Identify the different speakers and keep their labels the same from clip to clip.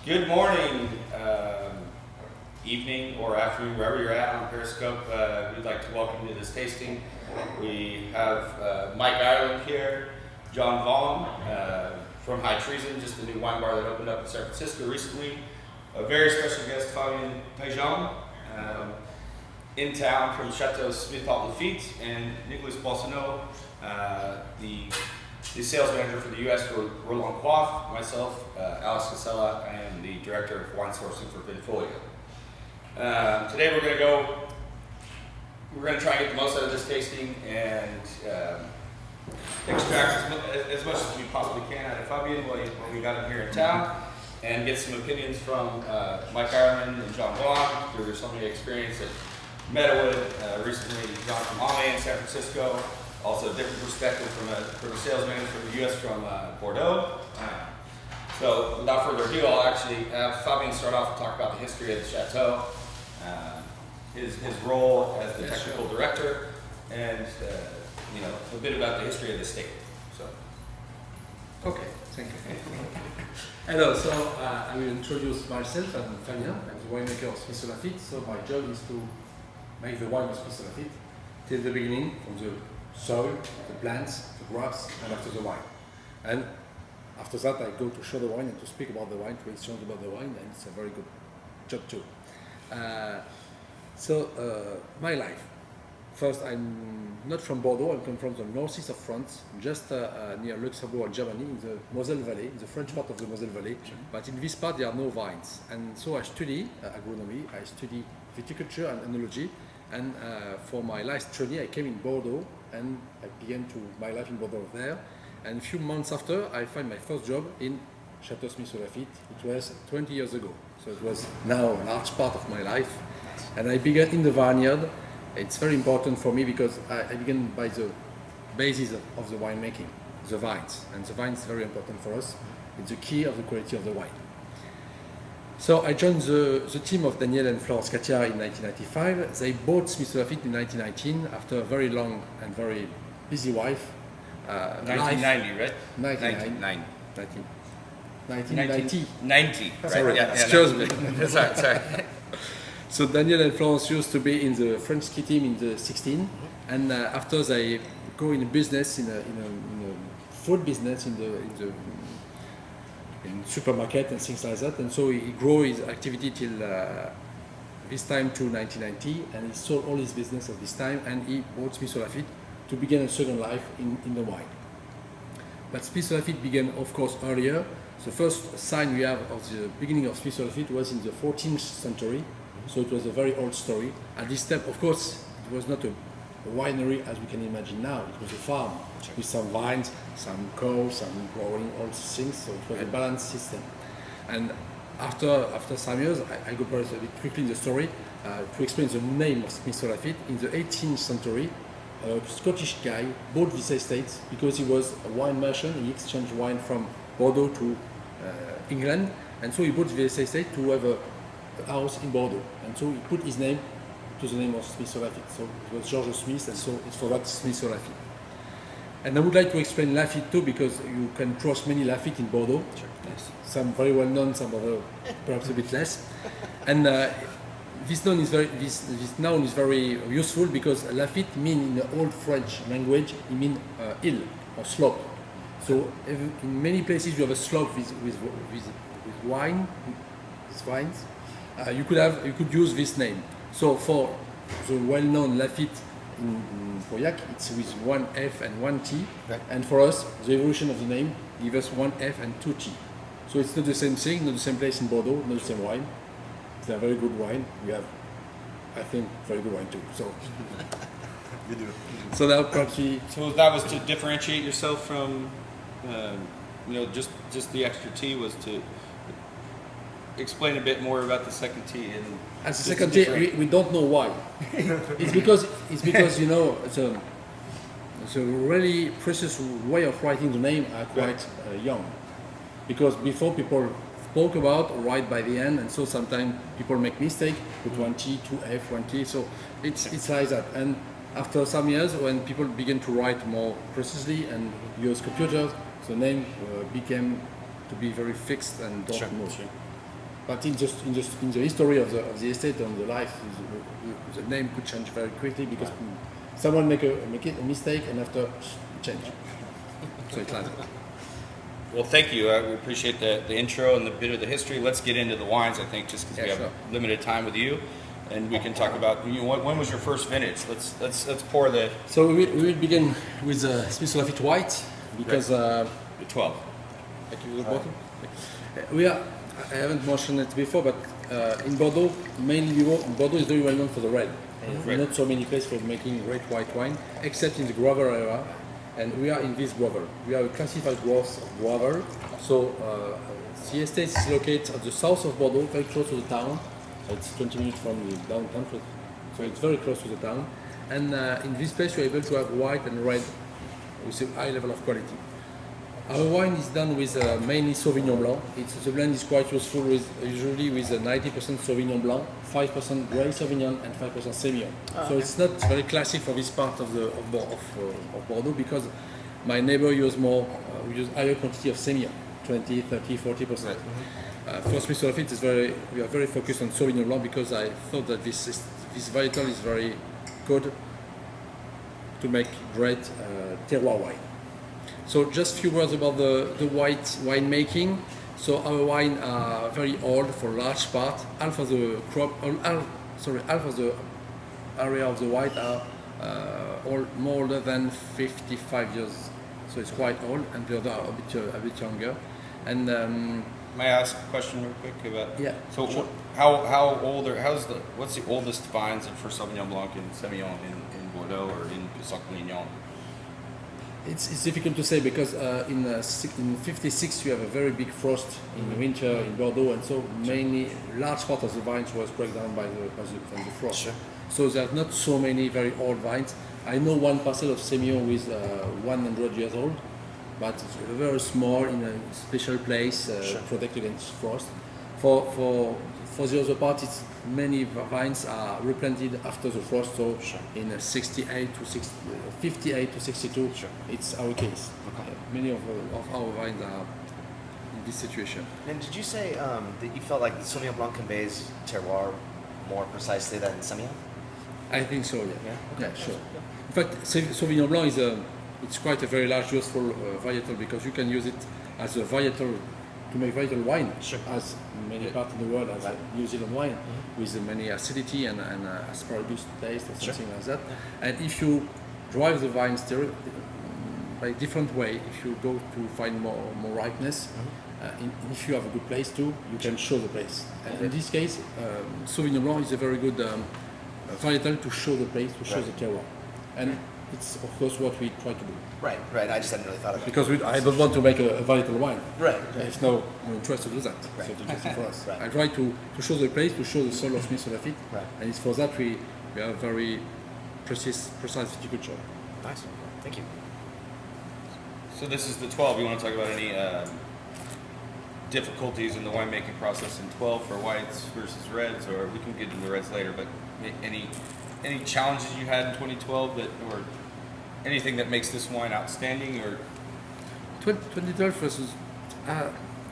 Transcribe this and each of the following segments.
Speaker 1: Good morning, evening, or afternoon, wherever you're at on Periscope. We'd like to welcome you to this tasting. We have Mike Ireland here, John Vaughn from High Treason, just a new wine bar that opened up in San Francisco recently. A very special guest, Fabien Pajon, in town from Chateau Smith Haut Lafitte, and Nicolas Boissonneau, the sales manager for the US for Roland Coiffe, myself, Alex Casella, and the director of wine sourcing for Vinfolio. Today we're going to try and get the most out of this tasting and extract as much as we possibly can out of Fabien while we got him here in town, and get some opinions from Mike Ireland and John Vaughn through some of the experience at Meadowood, recently John from Ame in San Francisco. Also a different perspective from a sales manager from the US from Bordeaux. So without further ado, I'll actually have Fabien start off and talk about the history of the Chateau, his role as the technical director, and a bit about the history of the state. So.
Speaker 2: Okay, thank you. Hello, so I will introduce myself. I'm Fabien. I'm the winemaker of Smith Haut Lafitte. So my job is to make the wine of Smith Haut Lafitte till the beginning, from the soil, the plants, the grapes, and after the wine. And after that, I go to show the wine and to speak about the wine, to exchange about the wine, and it's a very good job too. My life. First, I'm not from Bordeaux. I come from the northeast of France, just near Luxembourg, Germany, in the Moselle Valley, in the French part of the Moselle Valley. But in this part, there are no vines. And so I study agronomy, I study viticulture and enology. And for my last training, I came in Bordeaux, and I began my life in Bordeaux there. And a few months after, I found my first job in Chateau Smith Haut Lafitte. It was 20 years ago, so it was now a large part of my life. And I began in the vineyard. It's very important for me because I began by the basis of the winemaking, the vines. And the vines is very important for us. It's the key of the quality of the wine. So I joined the team of Daniel and Florence Catia in 1995. They bought Smith Haut Lafitte in 1919 after a very long and very busy life.
Speaker 1: 1990, right?
Speaker 2: 1990.
Speaker 1: 90, right?
Speaker 2: Sorry,
Speaker 1: Yeah,
Speaker 2: excuse me.
Speaker 1: sorry.
Speaker 2: So Daniel and Florence used to be in the French ski team in the 16, and after they go in business, in a food business, in supermarket and things like that, and so he grew his activity till this time to 1990, and he sold all his business at this time, and he bought Smith Haut Lafitte to begin a second life in the wine. But Smith Haut Lafitte began, of course, earlier. The first sign we have of the beginning of Smith Haut Lafitte was in the 14th century, so it was a very old story. At this step, of course, it was not a winery as we can imagine now. It was a farm with some vines, some cows, some growing, all these things, so it was a balanced system. And after some years, I go a bit quickly in the story to explain the name of Smith Haut Lafitte. In the 18th century, a Scottish guy bought this estate because he was a wine merchant. He exchanged wine from Bordeaux to England, and so he bought this estate to have a house in Bordeaux, and so he put his name to the name of Smith Haut Lafitte. So it was George Smith, and so it's for that Smith Haut Lafitte. And I would like to explain Lafitte too, because you can trust many Lafitte in Bordeaux.
Speaker 1: Sure. Yes.
Speaker 2: Some very well known, some other perhaps a bit less. And this noun is very useful because Lafitte means in the old French language, it means hill or slope. So in many places you have a slope with wine, with vines. You could use this name. So for the well-known Lafitte in Pauillac, it's with one F and one T.
Speaker 1: Right.
Speaker 2: And for us, the evolution of the name gives us one F and two T. So it's not the same thing, not the same place in Bordeaux, not the same wine. It's a very good wine. We have, I think, very good wine too. So
Speaker 1: You do.
Speaker 2: So now perhaps
Speaker 1: So that was to differentiate yourself from, just the extra T was to explain a bit more about the second T. And
Speaker 2: as the second T, we don't know why. it's because the really precise way of writing the name are quite young. Because before people spoke about write by the end, and so sometimes people make mistake, put one T, two F, one T. So it's like that. And after some years, when people begin to write more precisely and use computers, the name became to be very fixed and don't move. But in the history of the estate and the life, the name could change very quickly because someone make a mistake and after change. So it's like that.
Speaker 1: Well, thank you. We appreciate the intro and the bit of the history. Let's get into the wines, I think, just because we have limited time with you. And we can talk about, when was your first vintage? Let's pour the...
Speaker 2: So we will begin with Smith Haut Lafitte White because...
Speaker 1: the 12.
Speaker 2: I give you the bottle. I haven't mentioned it before, but in Bordeaux, mainly Bordeaux is very well known for the red. Not so many places for making red white wine, except in the Gravel area. And we are in this Gravel. We are a classified growth of Gravel. So the estate is located at the south of Bordeaux, very close to the town. It's 20 minutes from the downtown, so it's very close to the town. And in this place, you're able to have white and red with a high level of quality. Our wine is done with mainly Sauvignon Blanc. The blend is quite useful, usually with 90% Sauvignon Blanc, 5% Grey Sauvignon, and 5% Semillon. So it's not very classic for this part of Bordeaux because my neighbor use we use higher quantity of Semillon, 20, 30, 40%. For Smith Haut Lafitte, we are very focused on Sauvignon Blanc because I thought that this varietal is very good to make great terroir wine. So just a few words about the white wine making. So our wine are very old for large part. Half of the area of the white are more older than 55 years. So it's quite old, and the other are a bit younger. And
Speaker 1: may I ask a question real quick about?
Speaker 2: Yeah.
Speaker 1: So
Speaker 2: sure.
Speaker 1: how old what's the oldest vines for Sauvignon Blanc and Semillon in Bordeaux or in Sauvignon?
Speaker 2: It's difficult to say because in 56 you have a very big frost in the winter in Bordeaux, and so mainly large part of the vines was broken down by the frost. Sure. So there are not so many very old vines. I know one parcel of Semillon with 100 years old, but it's very small in a special place, protected against frost. For the other part, many vines are replanted after the frost, so in 58 to 62, it's our case. Okay. Many of our vines are in this situation.
Speaker 3: And did you say that you felt like Sauvignon Blanc conveys terroir more precisely than Semillon?
Speaker 2: I think so, yeah.
Speaker 3: Okay.
Speaker 2: Yeah, sure. In fact, Sauvignon Blanc it's quite a very large useful varietal because you can use it as a varietal to make varietal wine, as many parts in the world, as New Zealand wine, with many acidity and asparagus taste or something like that. And if you drive the vines by different way, if you go to find more ripeness, if you have a good place too, you can show the place. And in this case, Sauvignon Blanc is a very good varietal to show the place, to show the terroir. And it's of course what we try to do.
Speaker 3: Right. I just hadn't really thought of it.
Speaker 2: Because I don't want to make a varietal wine.
Speaker 3: Right.
Speaker 2: There's no interest to do that.
Speaker 3: Right.
Speaker 2: So it's interesting for us.
Speaker 3: Right.
Speaker 2: I try to show the place, to show the soul of Smith Haut Lafitte.
Speaker 3: Right.
Speaker 2: And it's for that we have very precise viticulture.
Speaker 3: Nice. Thank you.
Speaker 1: So this is the 12. You want to talk about any difficulties in the winemaking process in 12 for whites versus reds, or we can get into the reds later, but any challenges you had in 2012 or anything that makes this wine outstanding? Or
Speaker 2: 2012 versus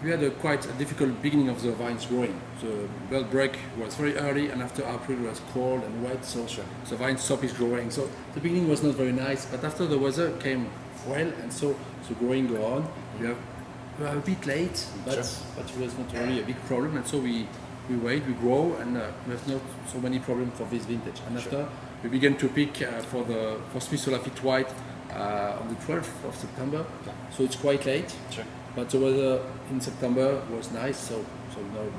Speaker 2: we had a quite a difficult beginning of the vines growing. The bud break was very early, and after April it was cold and wet, so the vine stop is growing. So the beginning was not very nice, but after the weather came well, and so the growing go on. We were a bit late, but it was not really a big problem, and so we wait, we grow, and we have not so many problems for this vintage. And after we began to pick for Smith Haut Lafitte White on the 12th of September, so it's quite late.
Speaker 3: Sure.
Speaker 2: But the weather in September was nice, so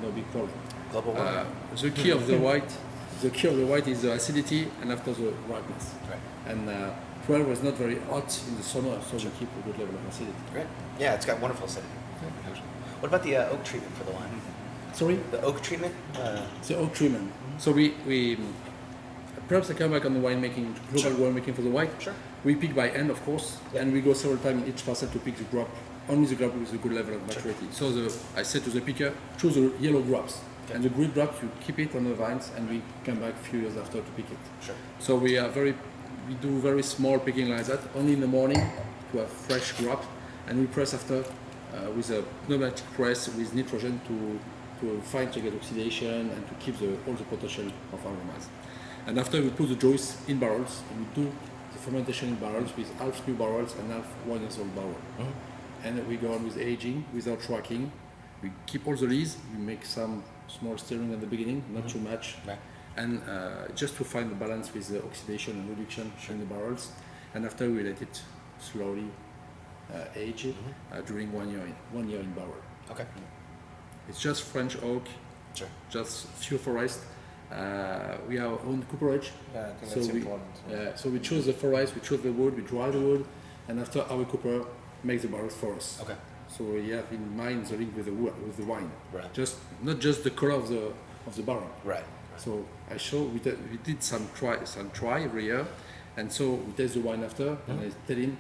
Speaker 2: no big problem.
Speaker 3: Global warming.
Speaker 2: The key of the white is the acidity and after the ripeness.
Speaker 3: Right.
Speaker 2: And 12 was not very hot in the summer, so we keep a good level of acidity.
Speaker 3: Great. Yeah, it's got wonderful acidity. What about the oak treatment for the wine?
Speaker 2: Sorry?
Speaker 3: The oak treatment?
Speaker 2: The oak treatment. So we perhaps I come back on the winemaking, global winemaking for the white.
Speaker 3: Sure.
Speaker 2: We pick by hand, of course, and we go several times in each parcel to pick the grapes. Only the grape with a good level of maturity. So I said to the picker, choose the yellow grapes. Okay. And the green grapes, you keep it on the vines, and we come back a few years after to pick it.
Speaker 3: Sure.
Speaker 2: So we do very small picking like that, only in the morning to have fresh grape, and we press after with a pneumatic press with nitrogen to to fight against oxidation and to keep all the potential of aromas. And after we put the joists in barrels, we do the fermentation in barrels with half new barrels and half 1 year old barrel. And we go on with aging without tracking. We keep all the lees. We make some small stirring at the beginning, not too much, and just to find the balance with the oxidation and reduction in the barrels. And after we let it slowly age during 1 year in barrel.
Speaker 3: Okay.
Speaker 2: It's just French oak, just few forest. We have our own cooperage.
Speaker 3: Yeah, I think that's important.
Speaker 2: So we choose the forest, we choose the wood, we dry the wood, and after our cooper makes the barrels for us.
Speaker 3: Okay.
Speaker 2: So we have in mind the link with the wine.
Speaker 3: Right.
Speaker 2: Just not just the color of the barrel.
Speaker 3: Right.
Speaker 2: So we did some try every year, and so we taste the wine after, and I tell him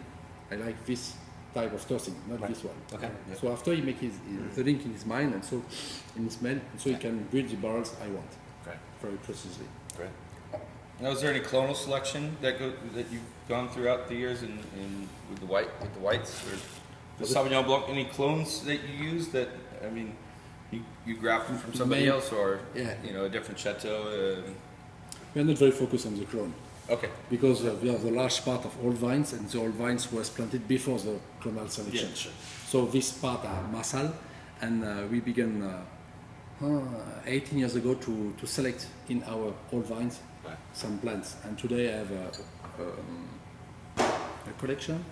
Speaker 2: I like this type of toasting, not this one.
Speaker 3: Okay.
Speaker 2: So after he makes the link in his mind, and so in his mind, and so he can build the barrels I want.
Speaker 3: Great.
Speaker 2: Very precisely.
Speaker 3: Great.
Speaker 1: Now, is there any clonal selection that you've gone throughout the years with the whites? Or the Sauvignon Blanc, any clones that you use that, I mean, you graft them from somebody else, or a different chateau?
Speaker 2: We are not very focused on the clone.
Speaker 1: Okay.
Speaker 2: Because we have the large part of old vines, and the old vines was planted before the clonal selection.
Speaker 1: Yeah, sure.
Speaker 2: So this part are massal, and we began 18 years ago to select in our old vines some plants. And today I have a collection,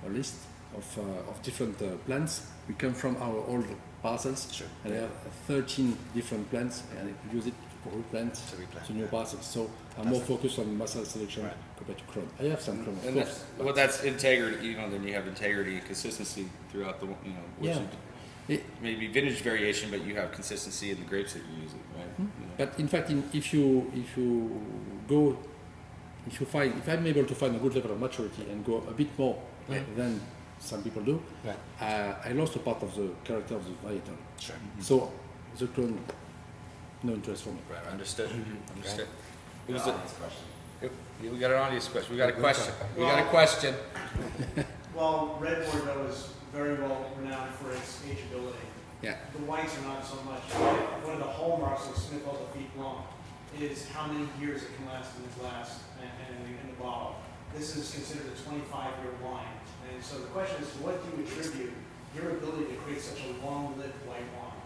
Speaker 2: a list of different plants. We come from our old parcels, and I have 13 different plants, and I use it to replant the new parcels. So I'm more focused on massal selection compared to clone. I have some clone, of course.
Speaker 1: That's integrity. Then you have integrity and consistency throughout the. Maybe vintage variation, but you have consistency in the grapes that you're using, right?
Speaker 2: But in fact, if I'm able to find a good level of maturity and go a bit more than some people do, I lost a part of the character of the varietal.
Speaker 3: Sure.
Speaker 2: So the clone, no interest for me.
Speaker 1: Right. Understood. Understood. We got an audience question. We got a question.
Speaker 4: Well, Red Bordeaux is very well renowned for its ageability.
Speaker 2: Yeah.
Speaker 4: The whites are not so much. One of the hallmarks of Smith Haut Lafitte Blanc is how many years it can last in the glass and in the bottle. This is considered a 25-year wine. And so the question is, to what do you attribute your ability to create such a long-lived white wine?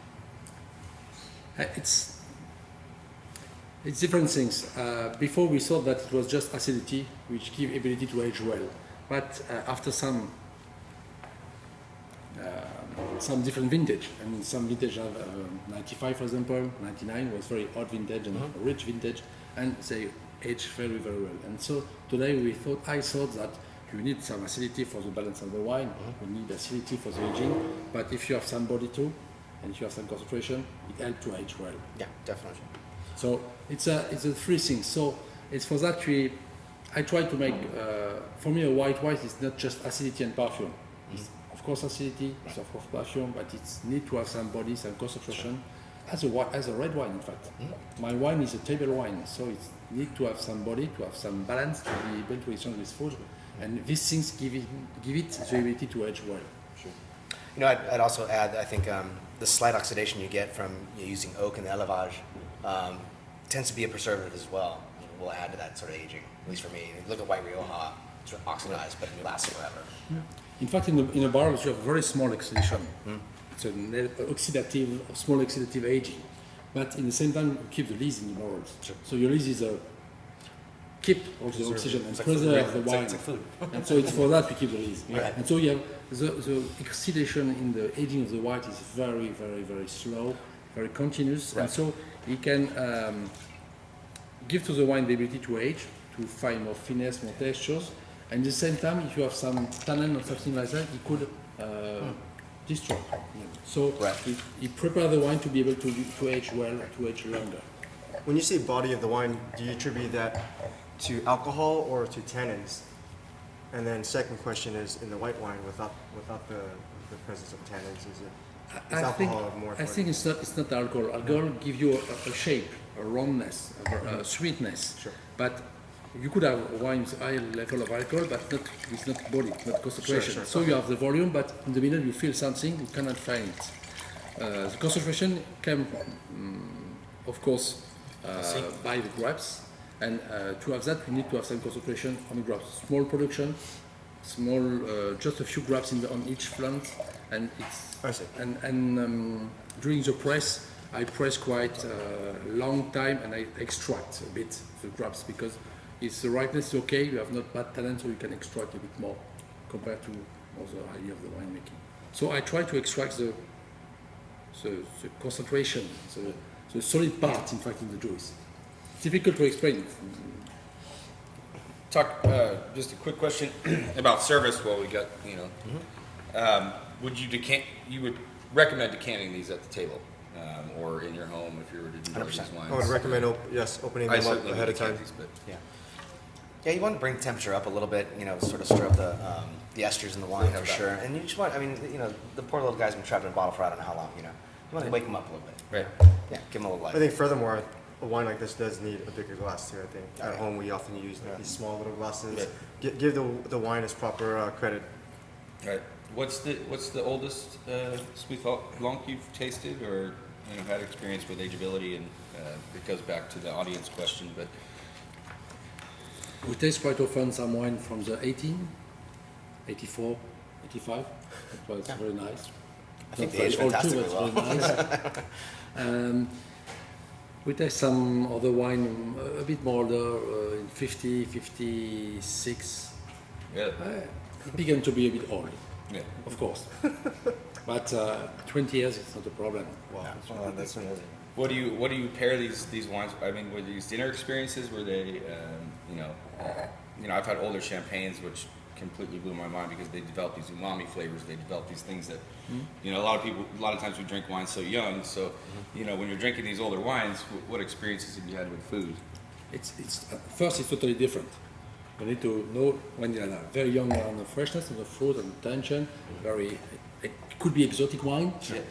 Speaker 2: It's different things. Before we thought that it was just acidity, which give ability to age well. But after some different vintage, and some vintage have 95, for example, 99 was very odd vintage and rich vintage, and they age very, very well. And so today I thought that you need some acidity for the balance of the wine, you need acidity for the aging, but if you have some body too, and if you have some concentration, it helps to age well.
Speaker 3: Yeah, definitely.
Speaker 2: So it's a three things. So it's for that I try to make, for me a white wine is not just acidity and perfume. It's of course acidity, it's of course perfume, but it need to have some body, some concentration. As a red wine, in fact. My wine is a table wine, so it need to have some body, to have some balance, to be able to exchange with food. And these things give it the ability to age well.
Speaker 3: Sure. I'd also add, I think the slight oxidation you get from using oak in the élevage tends to be a preservative as well. Will add to that sort of aging, at least for me. Look at White Rioja, it's oxidized, but it lasts forever.
Speaker 2: In fact, in a barrel, you have very small oxidation. It's an small oxidative aging. But in the same time, you keep the lees in the barrels.
Speaker 3: Sure.
Speaker 2: So your lees is keep all the oxygen and preserve the wine.
Speaker 3: It's like food.
Speaker 2: And so it's for that we keep the lees.
Speaker 3: Right.
Speaker 2: And so you have the oxidation in the aging of the white is very, very, very slow, very continuous.
Speaker 3: Right.
Speaker 2: And so it can give to the wine the ability to age, to find more finesse, more textures. And at the same time, if you have some tannin or something like that, it could destroy. So it prepares the wine to be able to age well, to age longer.
Speaker 5: When you say body of the wine, do you attribute that to alcohol or to tannins? And then second question is, in the white wine, without the presence of tannins, is alcohol more?
Speaker 2: I think it's not alcohol. Alcohol gives you a shape, a roundness, a sweetness.
Speaker 5: Sure.
Speaker 2: But you could have wine with high level of alcohol, but it's not body, not concentration.
Speaker 5: Sure.
Speaker 2: So you have the volume, but in the middle you feel something, you cannot find it. The concentration came, of course, by the grapes, and to have that, we need to have some concentration on the grapes. Small production, just a few grapes on each plant, and
Speaker 5: I see.
Speaker 2: during the press, I press quite a long time, and I extract a bit the grapes because the ripeness is okay. You have not bad talent, so you can extract a bit more compared to other idea of the winemaking. So I try to extract the concentration, the solid part, in fact, in the juice. It's difficult to explain.
Speaker 1: Talk, just a quick question about service while we got, would you would recommend decanting these at the table, or in your home if you were to do
Speaker 3: 100%.
Speaker 1: these wines?
Speaker 5: I would recommend opening them up
Speaker 1: certainly
Speaker 5: ahead
Speaker 1: would
Speaker 5: of time.
Speaker 1: decant these, but
Speaker 3: Yeah, you want to bring the temperature up a little bit, sort of stir up the esters in the wine for
Speaker 1: that.
Speaker 3: sure. And you just want, the poor little guy's been trapped in a bottle for I don't know how long, You want to wake him up a little bit.
Speaker 1: Right.
Speaker 3: Yeah, give him a little life.
Speaker 5: I think furthermore, a wine like this does need a bigger glass too. I think at home we often use these small little glasses.
Speaker 1: Right.
Speaker 5: Give the wine its proper credit.
Speaker 1: Right. What's the oldest Smith Haut Blanc you've tasted, or had experience with ageability? And it goes back to the audience question, but
Speaker 2: We taste quite often some wine from the 84, 85. It was very nice.
Speaker 3: I think
Speaker 2: Not
Speaker 3: they age
Speaker 2: very old too,
Speaker 3: fantastically
Speaker 2: but
Speaker 3: well.
Speaker 2: it's very nice. We taste some other wine a bit more older, in 50, 56.
Speaker 1: yeah,
Speaker 2: It began to be a bit old,
Speaker 1: yeah.
Speaker 2: of course. But 20 years, it's not a problem.
Speaker 5: Wow,
Speaker 3: Well, that's amazing.
Speaker 1: What do you pair these wines? I mean, were these dinner experiences? Were they, I've had older champagnes which completely blew my mind because they develop these umami flavors. They develop these things that, a lot of times we drink wine so young. So, when you're drinking these older wines, what experiences have you had with food?
Speaker 2: First, it's totally different. You need to know when you're very young on the freshness of the fruit and the tension. It could be exotic wine.
Speaker 1: Sure.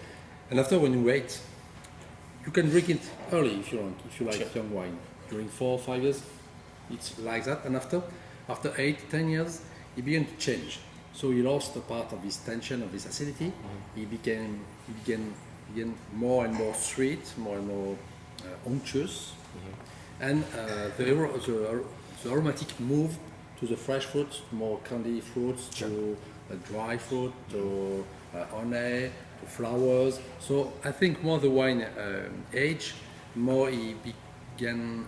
Speaker 2: And after, when you wait, you can drink it early if you want, if you like
Speaker 1: Sure.
Speaker 2: young wine. During 4 or 5 years, it's like that. And after 8, 10 years, it began to change. So he lost a part of his tension, of his acidity. He began more and more sweet, more and more unctuous. And the aromatic moved to the fresh fruits, more candy fruits, to dry fruit, to honey, to flowers. So I think more the wine age, more he began,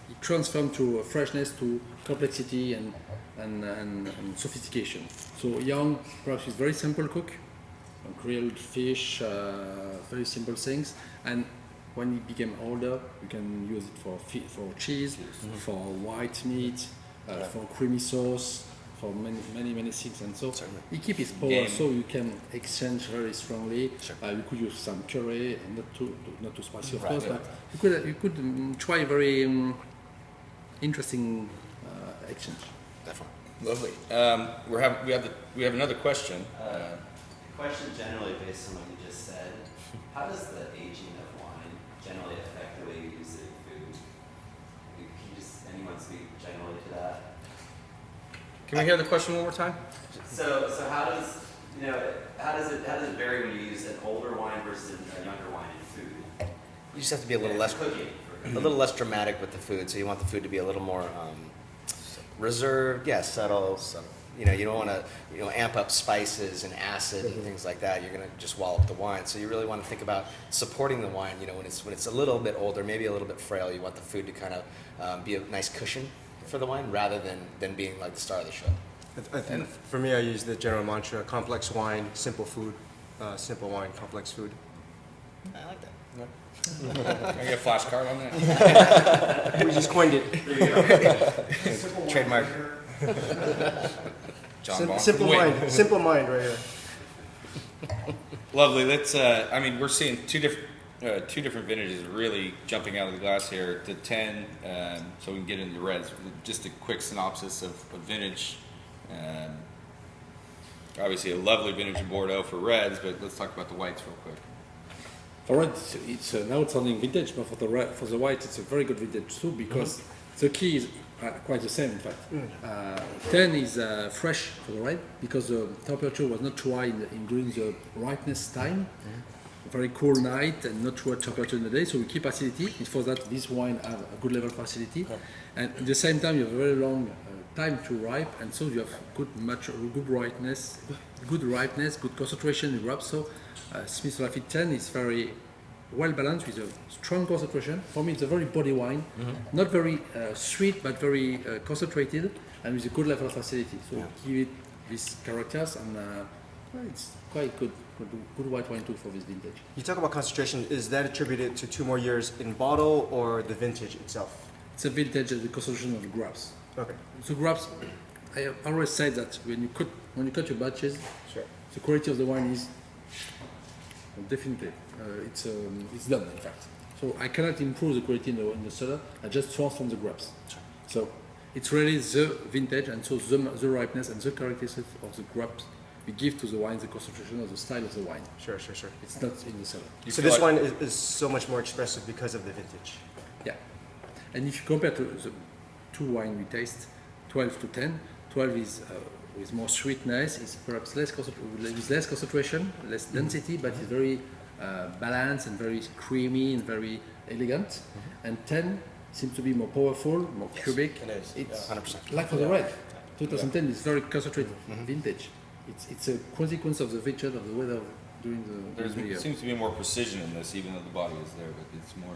Speaker 2: he transformed to freshness, to complexity and sophistication. So young, perhaps he's very simple cook, grilled fish, very simple things. And when he became older, you can use it for cheese, for white meat, for creamy sauce, for many things. And so he keep his power, so you can exchange very strongly.
Speaker 3: Sure.
Speaker 2: You could use some curry, and not too spicy, of
Speaker 3: Right.
Speaker 2: course, but you could try very interesting exchange.
Speaker 3: Definitely.
Speaker 1: Lovely. We have another question.
Speaker 6: Question generally based on what you just said. How does the aging of wine generally affect the way you use it in food? Can anyone speak generally to that?
Speaker 1: Can we hear the question one more time?
Speaker 6: So how does it vary when you use an older wine versus a younger wine in food?
Speaker 3: You just have to be a little less
Speaker 6: cooking.
Speaker 3: a little less dramatic with the food. So you want the food to be a little more reserved, subtle. You don't want to amp up spices and acid and things like that. You're going to just wallop the wine. So you really want to think about supporting the wine. When it's a little bit older, maybe a little bit frail. You want the food to kind of be a nice cushion for the wine rather than being like the star of the show.
Speaker 5: I think for me, I use the general mantra: complex wine, simple food. Simple wine, complex food.
Speaker 3: I like that.
Speaker 1: Can I get a flashcard on that?
Speaker 5: We just coined it.
Speaker 3: Trademark.
Speaker 1: John Bond.
Speaker 5: Simple mind right here.
Speaker 1: Lovely. Let's. We're seeing two different vintages really jumping out of the glass here. The 10, so we can get into the reds. Just a quick synopsis of vintage. Obviously, a lovely vintage in Bordeaux for reds, but let's talk about the whites real quick.
Speaker 2: For red, it's now it's sounding vintage, but for the white, it's a very good vintage too, because the key is quite the same, in fact. 10 is fresh for the red because the temperature was not too high during the ripeness time. Very cool night and not too hot temperature in the day, so we keep acidity. It's for that this wine have a good level of acidity, and at the same time you have a very long time to ripe, and so you have good ripeness, good concentration in grapes. So Smith Haut Lafitte 10 is very well balanced with a strong concentration. For me, it's a very body wine, not very sweet but very concentrated, and with a good level of acidity. So give it these characters, and it's quite good white wine too for this vintage.
Speaker 5: You talk about concentration. Is that attributed to 2 more years in bottle or the vintage itself?
Speaker 2: It's a vintage of the concentration of the grapes.
Speaker 5: Okay.
Speaker 2: So grapes, I always say that when you cut your batches,
Speaker 5: Sure.
Speaker 2: the quality of the wine is definitely it's done, in fact. So I cannot improve the quality in the cellar. I just transform the grapes.
Speaker 5: Sure.
Speaker 2: So it's really the vintage, and so the ripeness and the characteristics of the grapes we give to the wine, the concentration of the style of the wine.
Speaker 5: Sure.
Speaker 2: It's not in the cellar.
Speaker 5: So this wine is so much more expressive because of the vintage.
Speaker 2: Yeah. And if you compare to the 2 wine we taste, 12 to 10, 12 is with more sweetness, is perhaps with less concentration, less density, but it's very balanced and very creamy and very elegant. And 10 seems to be more powerful, more cubic.
Speaker 3: It is.
Speaker 2: It's
Speaker 3: 100%.
Speaker 2: like for the red. 2010 is very concentrated vintage. It's a consequence of the vintage of the weather during the
Speaker 1: There
Speaker 2: year.
Speaker 1: seems to be more precision in this, even though the body is there, but it's more.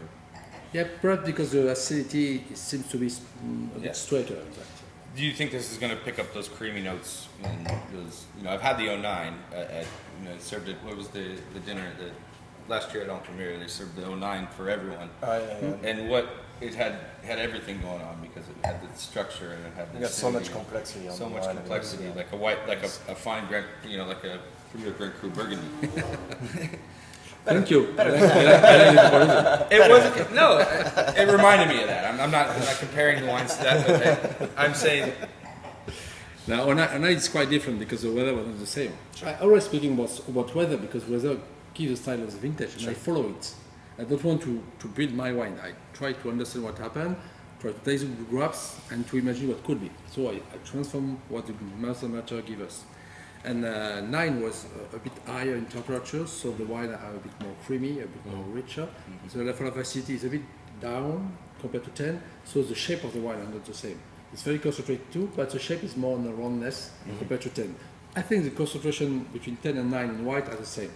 Speaker 2: Yeah, perhaps because the acidity seems to be a bit straighter, in fact.
Speaker 1: Do you think this is going to pick up those creamy notes? And those, I've had the 09 at served it. What was the dinner at the last year at Entremere? They served the 09 for everyone. And what it had everything going on because it had the structure and it had the
Speaker 5: You got so much
Speaker 1: acidity,
Speaker 5: complexity on
Speaker 1: so
Speaker 5: the
Speaker 1: much
Speaker 5: wine.
Speaker 1: complexity, like a white, like a fine Grand, like a premier Grand Cru Burgundy.
Speaker 2: Thank you.
Speaker 1: It wasn't. No, it reminded me of that. I'm not comparing the wines to that, but I'm saying.
Speaker 2: Now, it's quite different because the weather was not the same. I always speaking about weather because weather gives the style of the vintage, and I follow it. I don't want to build my wine. I try to understand what happened, try to taste the grapes, and to imagine what could be. So I transform what the matter gives us. And 9 was a bit higher in temperature, so the wine are a bit more creamy, a bit more richer. So the level of acidity is a bit down compared to 10, so the shape of the wine are not the same. It's very concentrated too, but the shape is more on the roundness compared to 10. I think the concentration between 10 and 9 in white are the same,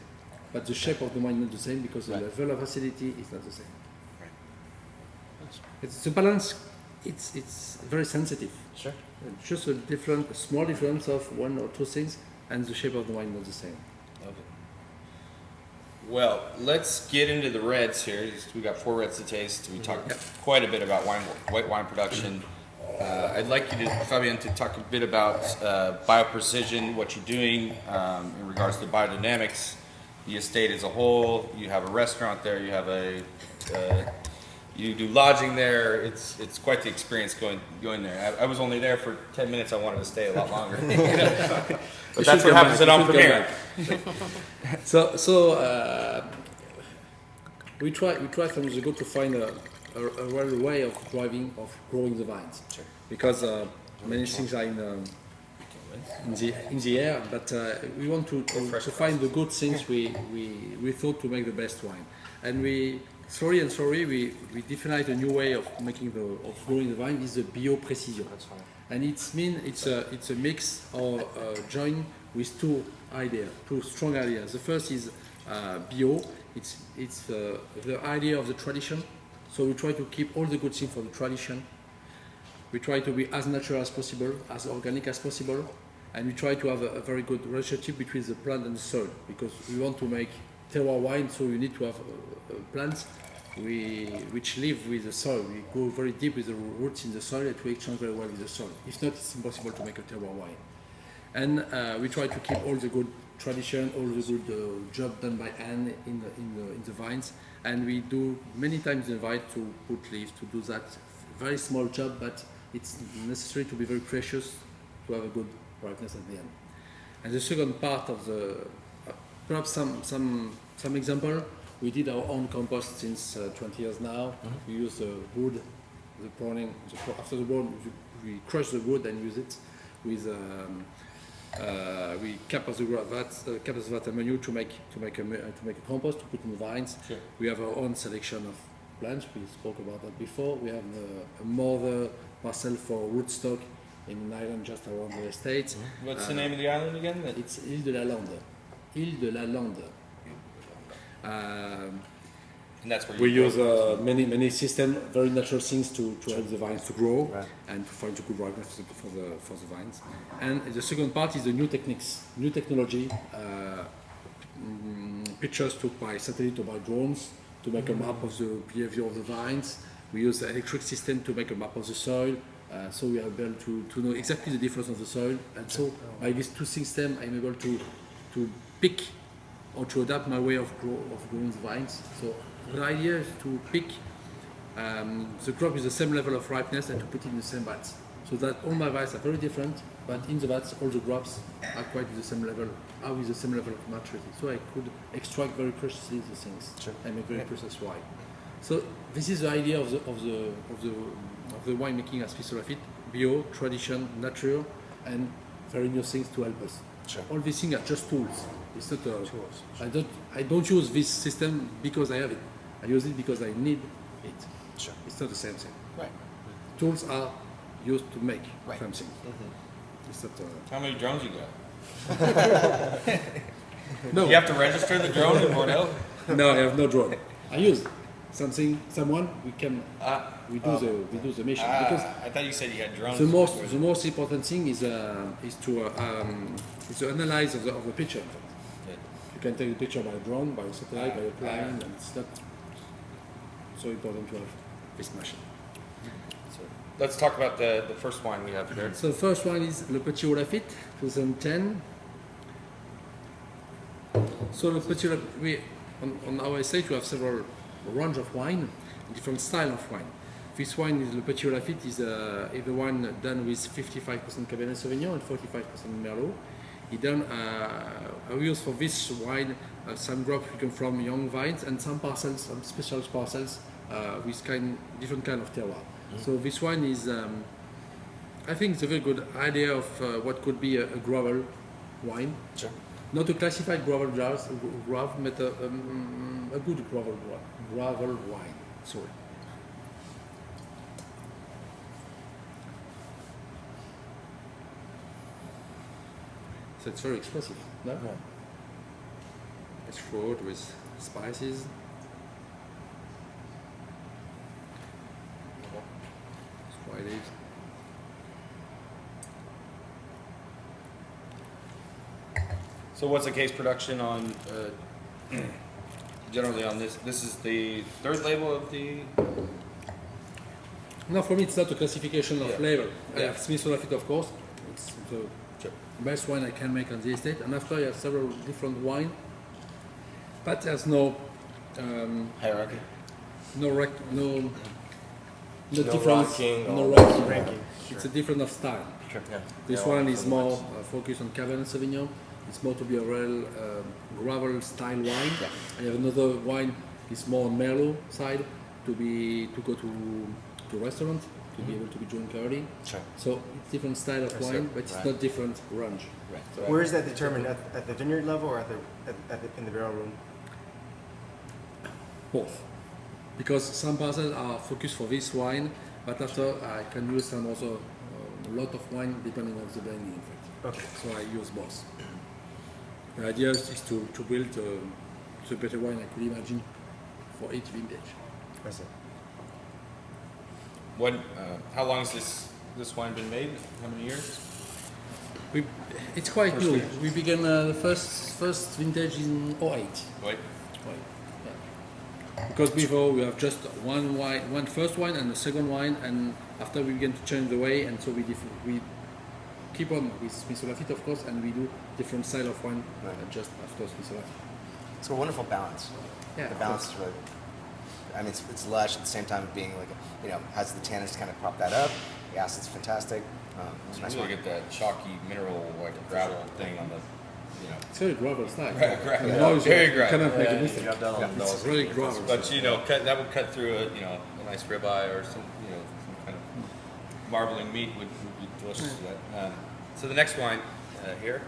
Speaker 2: but the shape of the wine is not the same because the level of acidity is not the same. It's the balance. It's very sensitive.
Speaker 3: Sure.
Speaker 2: Just a small difference of 1 or 2 things, and the shape of the wine is not the same.
Speaker 1: Well, let's get into the reds here. We got 4 reds to taste. We talked quite a bit about white wine production. I'd like you to, Fabien, to talk a bit about bioprecision, what you're doing in regards to biodynamics, the estate as a whole. You have a restaurant there. You have you do lodging there. It's quite the experience going there. I was only there for 10 minutes. I wanted to stay a lot longer. But that's what happens at Entrepreneur.
Speaker 2: So we try from years ago to find a real way of growing the vines.
Speaker 3: Sure.
Speaker 2: Because many things are in the air, but we want to find the good things we thought to make the best wine, and we defined a new way of growing the vine. Is the bio precision.
Speaker 5: That's fine.
Speaker 2: And it's a mix or join with two strong ideas. The first is bio. It's the idea of the tradition. So we try to keep all the good things for the tradition. We try to be as natural as possible, as organic as possible, and we try to have a very good relationship between the plant and the soil, because we want to make terroir wine, so we need to have plants which live with the soil. We go very deep with the roots in the soil and we exchange very well with the soil. If not, it's impossible to make a terroir wine. And we try to keep all the good tradition, all the good job done by hand in the vines. And we do many times in the vine to put leaves, to do that very small job, but it's necessary to be very precious to have a good ripeness at the end. And the second part of the, perhaps some example, we did our own compost since 20 years now. We use wood the pruning. After the wood, we crush the wood and use it with we cap as that menu to make a compost to put in the vines.
Speaker 1: Sure.
Speaker 2: We have our own selection of plants. We spoke about that before. We have a mother parcel for rootstock in an island just around the estate.
Speaker 1: What's the name of the island again?
Speaker 2: It's Île de la Lande. Île de la Lande.
Speaker 1: And that's where
Speaker 2: We
Speaker 1: you
Speaker 2: use many systems, very natural things to help the vines to grow
Speaker 3: Right.
Speaker 2: and to find a good ripeness for the vines. And the second part is the new techniques, new technology, pictures took by satellite or by drones to make a map of the behavior of the vines. We use the electric system to make a map of the soil, so we are able to know exactly the difference of the soil. And so by these two systems, I'm able to pick or to adapt my way of growing the vines. So the idea is to pick the crop with the same level of ripeness and to put it in the same vats. So that all my vines are very different, but in the vats all the grapes are quite with the same level, with the same level of maturity. So I could extract very precisely the things and make very precise wine. So this is the idea of the winemaking at Smith Haut Lafitte: bio, tradition, nature, and very new things to help us.
Speaker 3: Sure.
Speaker 2: All these things are just tools. It's not tools. I don't use this system because I have it. I use it because I need it.
Speaker 3: Sure.
Speaker 2: It's not the same thing.
Speaker 3: Right.
Speaker 2: Tools are used to make
Speaker 3: Right.
Speaker 2: something. It's not.
Speaker 1: How many drones you got?
Speaker 2: No,
Speaker 1: You have to register the drone in Bordeaux?
Speaker 2: no, I have no drone. I use someone we can we do the mission because
Speaker 1: I thought you said you had drones.
Speaker 2: the most important thing is to analyze of the picture. In fact.
Speaker 1: Good.
Speaker 2: You can take a picture by a drone, by a satellite, by a plane, and it's not so important to have this machine.
Speaker 1: So let's talk about the first wine we have here.
Speaker 2: So the first one is Le Petit Haut Lafitte, 2010. So Le Petit Haut Lafitte, on our estate we have several range of wine, different style of wine. This wine is Le Petit Haut Lafitte is the wine done with 55% Cabernet Sauvignon and 45% Merlot. He done we use for this wine some grapes we come from young vines and some parcels, some special parcels with different kind of terroir. So this wine is, I think, it's a very good idea of what could be a gravel wine.
Speaker 3: Sure.
Speaker 2: Not a classified gravel jars, but a good gravel wine. Sorry. So it's very expressive, no?
Speaker 3: Yeah.
Speaker 2: It's fruit with spices. Try these.
Speaker 1: So what's the case production on, generally on this? This is the third label of the...
Speaker 2: No, for me it's not a classification of
Speaker 1: Yeah.
Speaker 2: flavor. I
Speaker 1: Yeah.
Speaker 2: have Smith Haut Lafitte, of course. It's the best wine I can make on the estate. And after I have several different wine, but there's no
Speaker 1: Hierarchy.
Speaker 2: no
Speaker 5: No
Speaker 2: difference,
Speaker 5: ranking
Speaker 2: no
Speaker 5: or
Speaker 2: ranking.
Speaker 5: ranking.
Speaker 2: It's a different of style.
Speaker 3: Sure. Yeah.
Speaker 2: This
Speaker 5: Yeah,
Speaker 2: one
Speaker 5: all
Speaker 2: is
Speaker 5: different
Speaker 2: more
Speaker 5: wines.
Speaker 2: focused on Cabernet Sauvignon. It's more to be a real gravel style wine.
Speaker 3: Yeah.
Speaker 2: I have another wine. It's more on Merlot side to go to restaurant to be able to be drunk early.
Speaker 3: Sure.
Speaker 2: So it's different style of wine, but it's
Speaker 3: Right.
Speaker 2: not different range.
Speaker 3: Right.
Speaker 5: Where is that determined? At the vineyard level or in the barrel room?
Speaker 2: Both, because some parcels are focused for this wine, but after I can use some also a lot of wine depending on the blending. In fact.
Speaker 5: Okay.
Speaker 2: So I use both. The idea is to build the better wine I could imagine for each vintage.
Speaker 5: I see.
Speaker 1: When, how long has this wine been made? How many years?
Speaker 2: It's quite new. We began the first vintage in 08.
Speaker 1: Wait.
Speaker 2: Yeah. Because before we have just one first wine and a second wine, and after we began to change the way, and so we keep on with Smith Haut Lafitte, of course, and we do different style of wine just after Smith Haut Lafitte.
Speaker 3: It's a wonderful balance.
Speaker 2: Yeah,
Speaker 3: The
Speaker 2: of
Speaker 3: balance is really. I mean, it's lush at the same time being like, has the tannins to kind of prop that up. The acid's fantastic. It's a nice
Speaker 1: You
Speaker 3: wine.
Speaker 1: look at that chalky mineral, like gravel thing on the,
Speaker 2: It's very gravel style.
Speaker 1: Gravel.
Speaker 2: You know,
Speaker 1: Very
Speaker 2: you
Speaker 1: gravel.
Speaker 2: cannot make a mistake.
Speaker 5: I've done all
Speaker 2: It's really gravel.
Speaker 1: But that would cut through a nice ribeye or some marbling meat would be delicious to that. So the next wine here,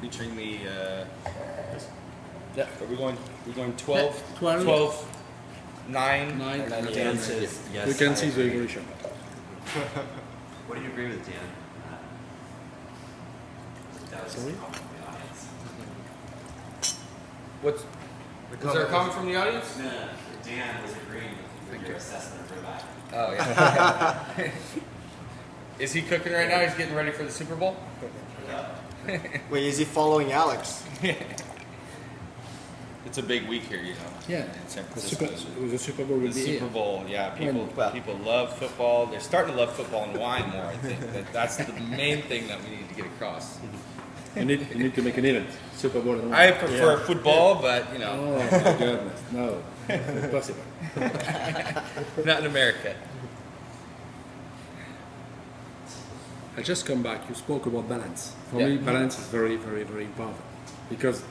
Speaker 1: featuring the.
Speaker 2: Yeah.
Speaker 1: Are we going? We're going 12,
Speaker 2: 12,
Speaker 1: 12, 9.
Speaker 2: 9,
Speaker 6: And then
Speaker 2: and
Speaker 6: Dan
Speaker 2: 10.
Speaker 6: says, yes.
Speaker 2: You can
Speaker 6: I
Speaker 2: see the
Speaker 6: agree.
Speaker 2: evolution.
Speaker 6: What do you agree with, Dan? That was
Speaker 2: Sorry?
Speaker 6: a comment from the audience.
Speaker 1: What's? Is there a comment from the audience?
Speaker 6: No, Dan was agreeing with your assessment of ribeye.
Speaker 1: Oh yeah. Is he cooking right now? He's getting ready for the Super Bowl.
Speaker 5: Wait, is he following Alex?
Speaker 1: It's a big week here, you know.
Speaker 2: Yeah,
Speaker 1: In San
Speaker 2: the
Speaker 1: Francisco.
Speaker 2: Super Bowl will
Speaker 1: The
Speaker 2: be
Speaker 1: Super
Speaker 2: here.
Speaker 1: Bowl, yeah. People
Speaker 2: Well-
Speaker 1: people love football. They're starting to love football and wine more. I think that's the main thing that we need to get across.
Speaker 2: You need to make an event. Super Bowl and
Speaker 1: I prefer football, but you know,
Speaker 2: Oh my goodness, no, it's impossible.
Speaker 1: not in America.
Speaker 2: I just come back. You spoke about balance. For
Speaker 1: Yeah.
Speaker 2: me, balance is very, very, very important because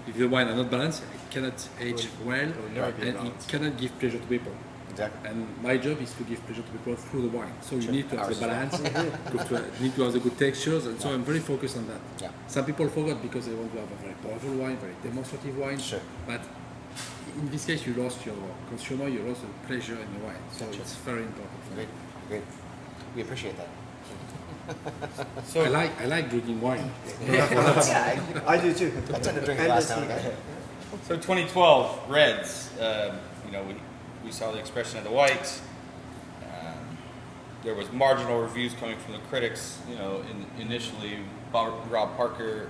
Speaker 2: if the wine are not balanced, it cannot age well,
Speaker 5: will never be
Speaker 2: and it
Speaker 5: balanced.
Speaker 2: cannot give pleasure to people.
Speaker 5: Exactly.
Speaker 2: And my job is to give pleasure to people through the wine. So you
Speaker 5: Sure.
Speaker 2: need to have
Speaker 5: Ours
Speaker 2: the
Speaker 5: as well.
Speaker 2: balance, you need to have the good textures, and so I'm very focused on that.
Speaker 3: Yeah.
Speaker 2: Some people forget because they want to have a very powerful wine, very demonstrative wine.
Speaker 3: Sure.
Speaker 2: But in this case, you lost your consumer, you lost the pleasure in the wine. So it's very important. For me.
Speaker 3: Great. We appreciate that.
Speaker 1: So
Speaker 2: I like drinking wine.
Speaker 5: I do too.
Speaker 3: I tend to drink
Speaker 5: And
Speaker 3: last
Speaker 5: this-
Speaker 3: now and again.
Speaker 1: So 2012 Reds. You know, we saw the expression of the whites. There was marginal reviews coming from the critics. You know, initially Bob Parker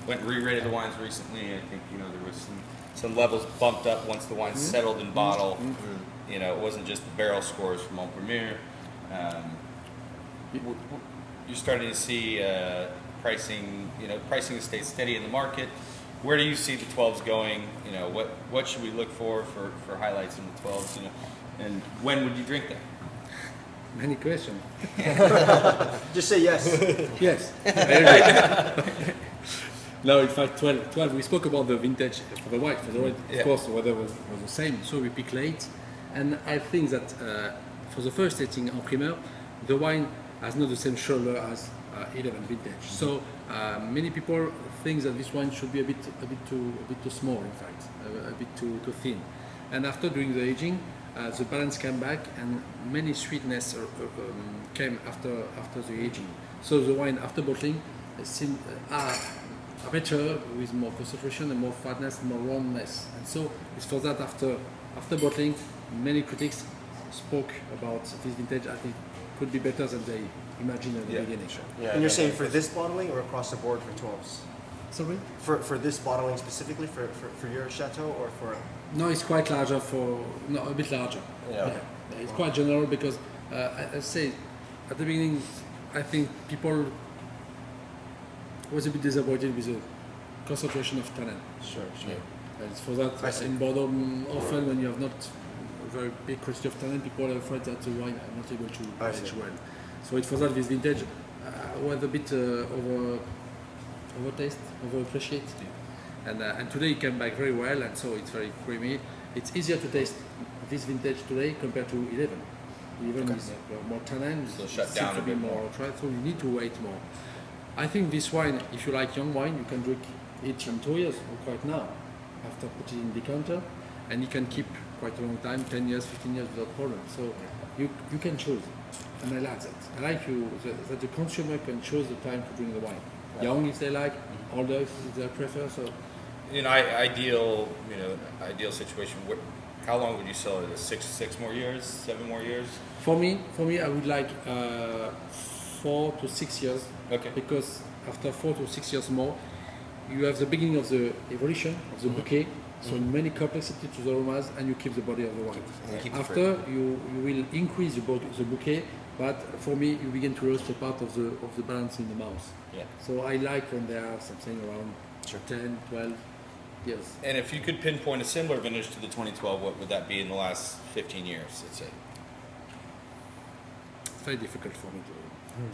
Speaker 1: went and re-rated the wines recently. I think you know there was some levels bumped up once the wine settled in bottle. You know, it wasn't just the barrel scores from Mon Premier. You're starting to see pricing. You know, pricing has stayed steady in the market. Where do you see the 12s going? You know, what should we look for highlights in the 12s? You know, and when would you drink them?
Speaker 2: Many questions.
Speaker 5: Just say yes.
Speaker 2: Yes. No, in fact, 12. We spoke about the vintage for the white. For the red,
Speaker 1: Yeah.
Speaker 2: of course, the weather was the same. So we pick late. And I think that for the first tasting en primeur, the wine has not the same shoulder as 11 vintage. So many people think that this wine should be a bit too small, in fact, a bit too thin. And after doing the aging, the balance came back, and many sweetness came after the aging. So the wine after bottling are better with more concentration and more fatness and more roundness. And so it's for that after bottling, many critics spoke about this vintage. I think could be better than they imagined at the beginning.
Speaker 5: And you're saying for this bottling or across the board for 12s?
Speaker 2: Sorry?
Speaker 5: For this bottling specifically, for your chateau or for...
Speaker 2: No, it's quite larger a bit larger.
Speaker 3: Yeah.
Speaker 2: It's quite general because I say at the beginning, I think people was a bit disappointed with the concentration of tannin.
Speaker 5: Sure.
Speaker 2: And it's for that
Speaker 5: I see.
Speaker 2: in Bordeaux, often when you have not a very big quantity of tannin, people are afraid that the wine are not able to
Speaker 5: I see.
Speaker 2: age well. So it's for that this vintage was a bit overappreciated. And today it came back very well, and so it's very creamy. It's easier to taste this vintage today compared to 11. 11 is more tannin,
Speaker 1: So shut
Speaker 2: seems
Speaker 1: down
Speaker 2: to
Speaker 1: a
Speaker 2: be
Speaker 1: bit
Speaker 2: more dry, so you need to wait more. I think this wine, if you like young wine, you can drink it in 2 years or quite now, after putting it in decanter, and you can keep quite a long time, 10 years, 15 years without problem. So you can choose, and I like that. I like that the consumer can choose the time to drink the wine. Young if they like, older if they prefer. So
Speaker 1: In ideal situation, how long would you sell it? 6 more years, 7 more years?
Speaker 2: for me, I would like 4 to 6 years.
Speaker 1: Okay.
Speaker 2: Because after 4 to 6 years more, you have the beginning of the evolution of the bouquet, so many complexity to the aromas, and you keep the body of the wine.
Speaker 3: And you keep the
Speaker 2: After, you will increase the bouquet, but for me, you begin to lose the part of the balance in the mouth.
Speaker 1: Yeah.
Speaker 2: So I like when there are something around 10, 12 years.
Speaker 1: And if you could pinpoint a similar vintage to the 2012, what would that be in the last 15 years, let's say?
Speaker 2: It's very difficult for me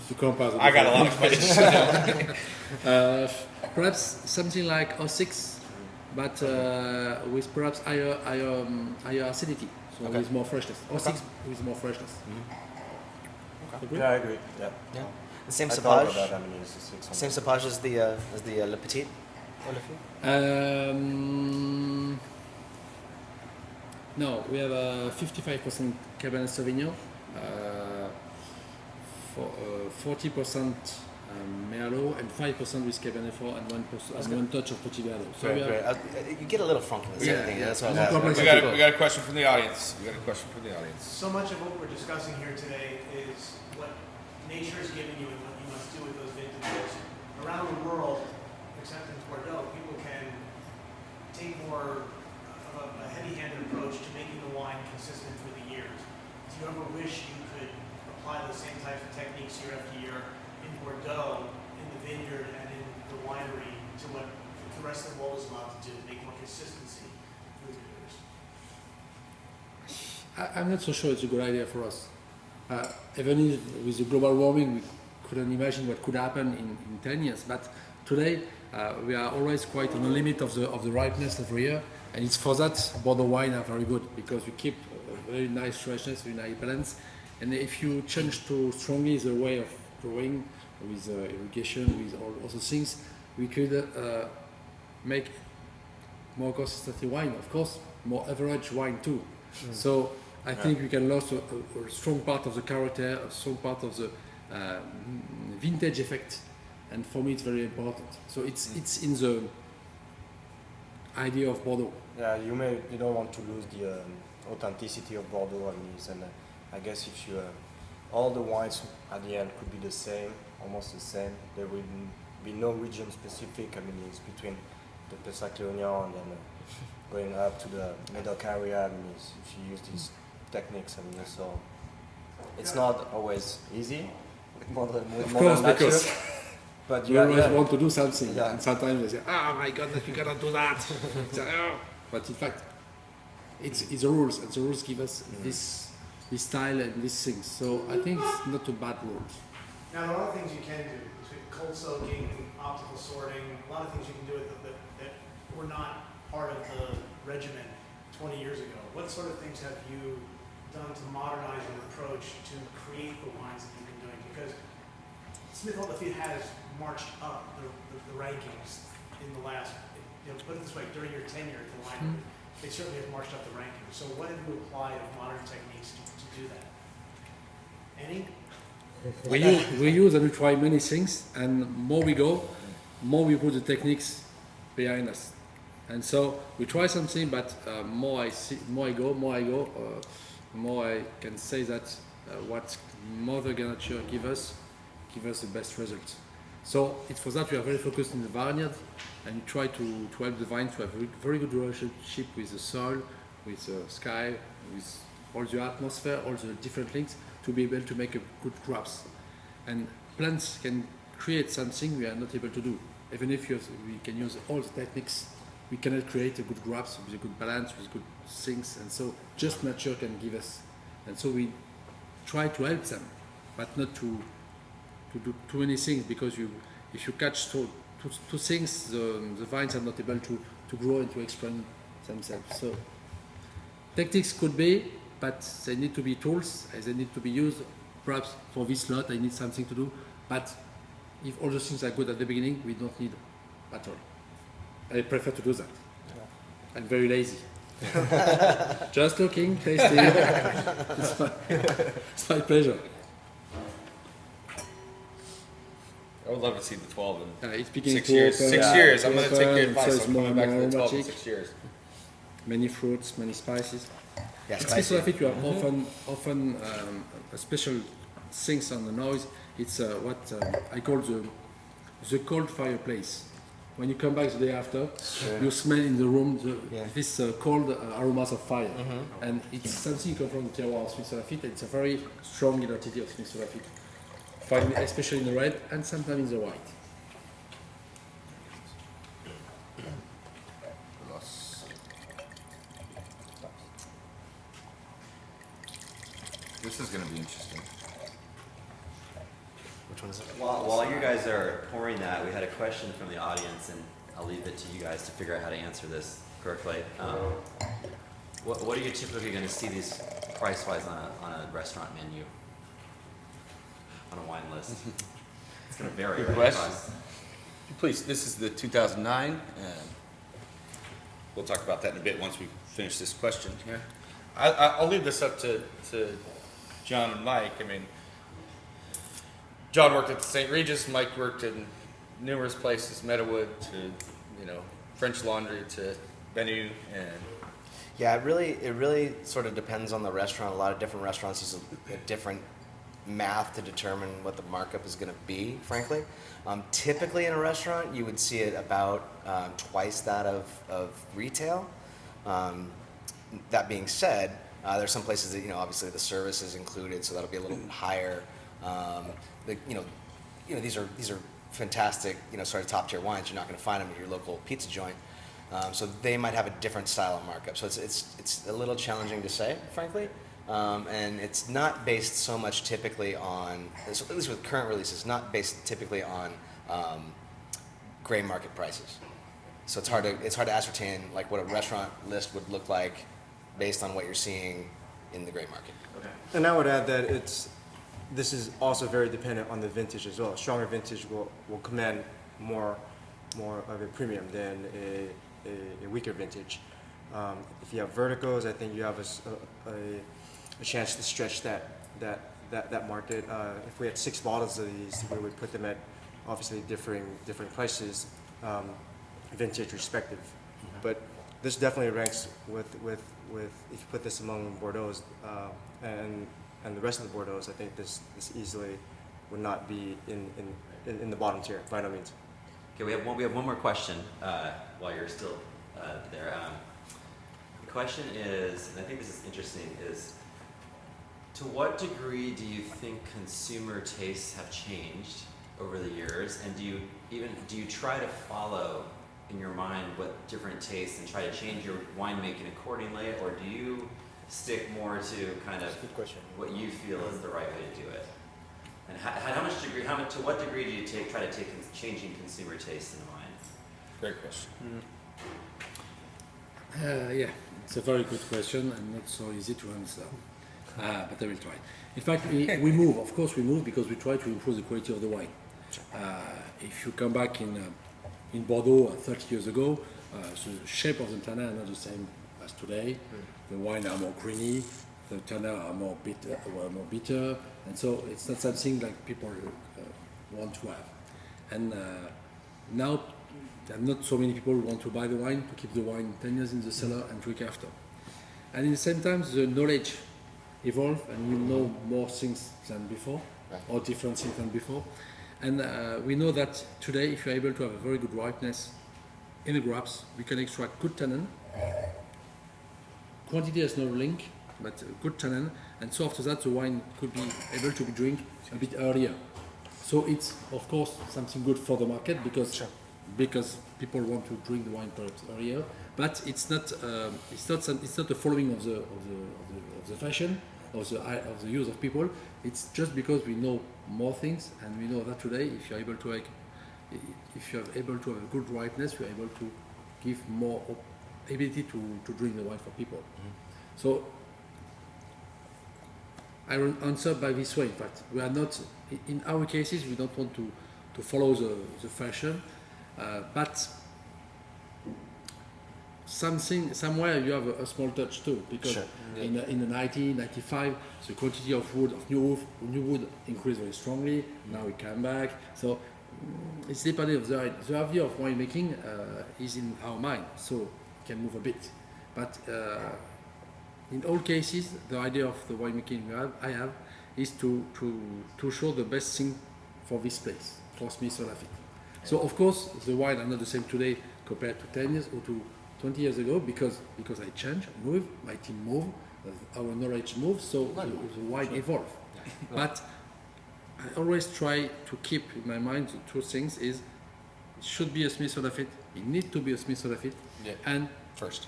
Speaker 2: to compare. The
Speaker 1: I got a lot of
Speaker 2: different-
Speaker 1: questions.
Speaker 2: Perhaps something like 06, but with perhaps higher acidity, so with more freshness. 06 with more freshness. Agree?
Speaker 5: Yeah, I agree. Yeah.
Speaker 3: Yeah. The same
Speaker 5: I thought about
Speaker 3: cepage.
Speaker 5: that. I mean, it's just 600.
Speaker 3: Same cepage as the Le Petit. Haut Lafitte?
Speaker 2: No, we have 55% Cabernet Sauvignon, 40% Merlot, and 5% with Cabernet Franc, and 1% touch of Petit Verdot. So
Speaker 3: Great,
Speaker 2: we
Speaker 3: great.
Speaker 2: have,
Speaker 3: You get a little funk in this thing. That's what I was
Speaker 2: More
Speaker 3: asking.
Speaker 2: complex.
Speaker 1: We got a question from the audience. We got a question from the audience.
Speaker 4: So much of what we're discussing here today is what nature is giving you and what you must do with those vintages. Around the world, except in Bordeaux, people can take more of a heavy-handed approach to making the wine consistent through the years. Do you ever wish you could apply those same types of techniques year after year in Bordeaux, in the vineyard, and in the winery to what the rest of the world is allowed to do, make more consistency through the years?
Speaker 2: I'm not so sure it's a good idea for us. Even with the global warming, we couldn't imagine what could happen in 10 years. But today, we are always quite on the limit of the ripeness every year. And it's for that Bordeaux wine are very good, because we keep a very nice freshness, very nice balance. And if you change too strongly the way of growing with irrigation, with all other things, we could make more consistency wine, of course, more average wine too. So I think we can lose a strong part of the character, a strong part of the vintage effect, and for me it's very important. So it's in the idea of Bordeaux.
Speaker 5: Yeah, you don't want to lose the authenticity of Bordeaux. I mean, and I guess if you all the wines at the end could be the same, almost the same. There will be no region specific. I mean, it's between the Pesach-Léognan and then going up to the Médoc area. I mean, if you use these techniques, I mean, so it's not always easy.
Speaker 2: Of course, because
Speaker 5: but
Speaker 2: you always want to do something,
Speaker 5: Yeah.
Speaker 2: and sometimes they say, "Oh my goodness, you cannot do that." So, oh. But in fact, it's the rules, and the rules give us this style and these things. So I think it's not a bad rule.
Speaker 4: Now, there are a lot of things you can do, between cold soaking, optical sorting, a lot of things you can do with that were not part of the regimen 20 years ago. What sort of things have you done to modernize your approach to create the wines that you've been doing? Because Smith Haut Lafitte has marched up the rankings in the last, put it this way, during your tenure at the winery, they certainly have marched up the rankings. So what have you applied of modern techniques to do that? Any?
Speaker 2: We use and we try many things, and more we go, more we put the techniques behind us. And so we try something, but more I go, more I can say that what Mother Nature give us the best results. So it's for that we are very focused in the vineyard, and we try to help the vine to have a very good relationship with the soil, with the sky, with all the atmosphere, all the different things, to be able to make a good crops. And plants can create something we are not able to do. Even if we can use all the techniques, we cannot create a good crops with a good balance, with good things. And so just nature can give us. And so we try to help them, but not to do too many things, because if you catch two things, the vines are not able to grow and to expand themselves. So techniques could be, but they need to be tools, and they need to be used. Perhaps for this lot I need something to do, but if all the things are good at the beginning, we don't need at all. I prefer to do that. I'm very lazy. Just looking, tasting, it's my pleasure.
Speaker 1: I would love to see the 12 in
Speaker 2: It's beginning
Speaker 1: 6
Speaker 2: to
Speaker 1: years.
Speaker 2: open.
Speaker 1: 6 years. I'm going to take your
Speaker 2: Open,
Speaker 1: advice.
Speaker 2: so it's
Speaker 1: I'm coming
Speaker 2: more
Speaker 1: back to the 12 in
Speaker 2: aromatic.
Speaker 1: 6 years.
Speaker 2: Many fruits, many spices.
Speaker 3: Yeah,
Speaker 2: At Smith
Speaker 3: spicy.
Speaker 2: Haut Lafitte, you have often special things on the noise. It's what I call the cold fireplace. When you come back the day after, you smell in the room this cold aromas of fire. And it's something you come from the terroir of Smith Haut Lafitte. It's a very strong identity of Smith Haut Lafitte. Find it especially in the red and sometimes in the white.
Speaker 7: This is going to be interesting.
Speaker 3: Which one is it?
Speaker 6: While you guys are pouring that, we had a question from the audience, and I'll leave it to you guys to figure out how to answer this correctly. What are you typically going to see these price-wise on a restaurant menu? on a wine list? It's going to vary.
Speaker 1: Good
Speaker 6: right,
Speaker 1: question.
Speaker 6: across-
Speaker 1: Please, this is the 2009. We'll talk about that in a bit once we finish this question here. I'll leave this up to John and Mike. I mean, John worked at the St. Regis. Mike worked in numerous places, Meadowood to, French Laundry to Bennu, and
Speaker 3: Yeah, it really sort of depends on the restaurant. A lot of different restaurants use a different math to determine what the markup is going to be, frankly. Typically in a restaurant, you would see it about twice that of retail. That being said, there's some places that, obviously the service is included, so that'll be a little bit higher. These are fantastic, sort of top tier wines. You're not going to find them at your local pizza joint. So they might have a different style of markup. So it's a little challenging to say, frankly. And it's not based so much typically on, at least with current releases, not based typically on gray market prices. So it's hard to ascertain like what a restaurant list would look like based on what you're seeing in the gray market.
Speaker 6: Okay.
Speaker 5: And I would add that this is also very dependent on the vintage as well. A stronger vintage will command more of a premium than a weaker vintage. If you have verticals, I think you have a chance to stretch that market. If we had 6 bottles of these, we would put them at obviously different prices, vintage respective. But this definitely ranks with if you put this among Bordeaux's and the rest of the Bordeaux's, I think this easily would not be in the bottom tier by no means.
Speaker 6: Okay, we have one more question while you're still there. The question is, and I think this is interesting, is to what degree do you think consumer tastes have changed over the years, and do you try to follow in your mind what different tastes and try to change your winemaking accordingly, or do you stick more to kind of
Speaker 3: Good question.
Speaker 6: what you feel is the right way to do it? And to what degree do you try to take changing consumer taste in wine?
Speaker 1: great question.
Speaker 2: Yeah, it's a very good question and not so easy to answer, but I will try. In fact, we move. Of course, we move because we try to improve the quality of the wine. If you come back in Bordeaux 30 years ago, so the shape of the tannin are not the same as today. The wine are more creamy, the tannin are more bitter, and so it's not something like people want to have. And now, not so many people want to buy the wine to keep the wine 10 years in the cellar and drink after. And in the same time, the knowledge evolves, and you know more things than before,
Speaker 3: Right.
Speaker 2: or different things than before. And we know that today, if you're able to have a very good ripeness in the grapes, we can extract good tannin. Quantity has no link, but good tannin. And so after that, the wine could be able to be drink a bit earlier. So it's, of course, something good for the market because people want to drink the wine perhaps earlier. But it's not the following of the fashion, of the use of people. It's just because we know more things, and we know that today, if you're able to have a good ripeness, you're able to give more ability to drink the wine for people. So I will answer by this way. In fact, we are not, in our cases, we don't want to follow the fashion, but somewhere you have a small touch too, because
Speaker 3: Sure.
Speaker 2: in the 1995, the quantity of new wood increased very strongly. Now it came back. So it's depending of the idea of winemaking is in our mind, so it can move a bit. But in all cases, the idea of the winemaking I have is to show the best thing for this place, for Smith Haut Lafitte. So of course, the wine are not the same today compared to 10 years or to 20 years ago because I change, move, my team move, our knowledge moves, so the wine evolve. But I always try to keep in my mind the two things is it should be a Smith Haut Lafitte, it needs to be a Smith Haut Lafitte, and
Speaker 3: First.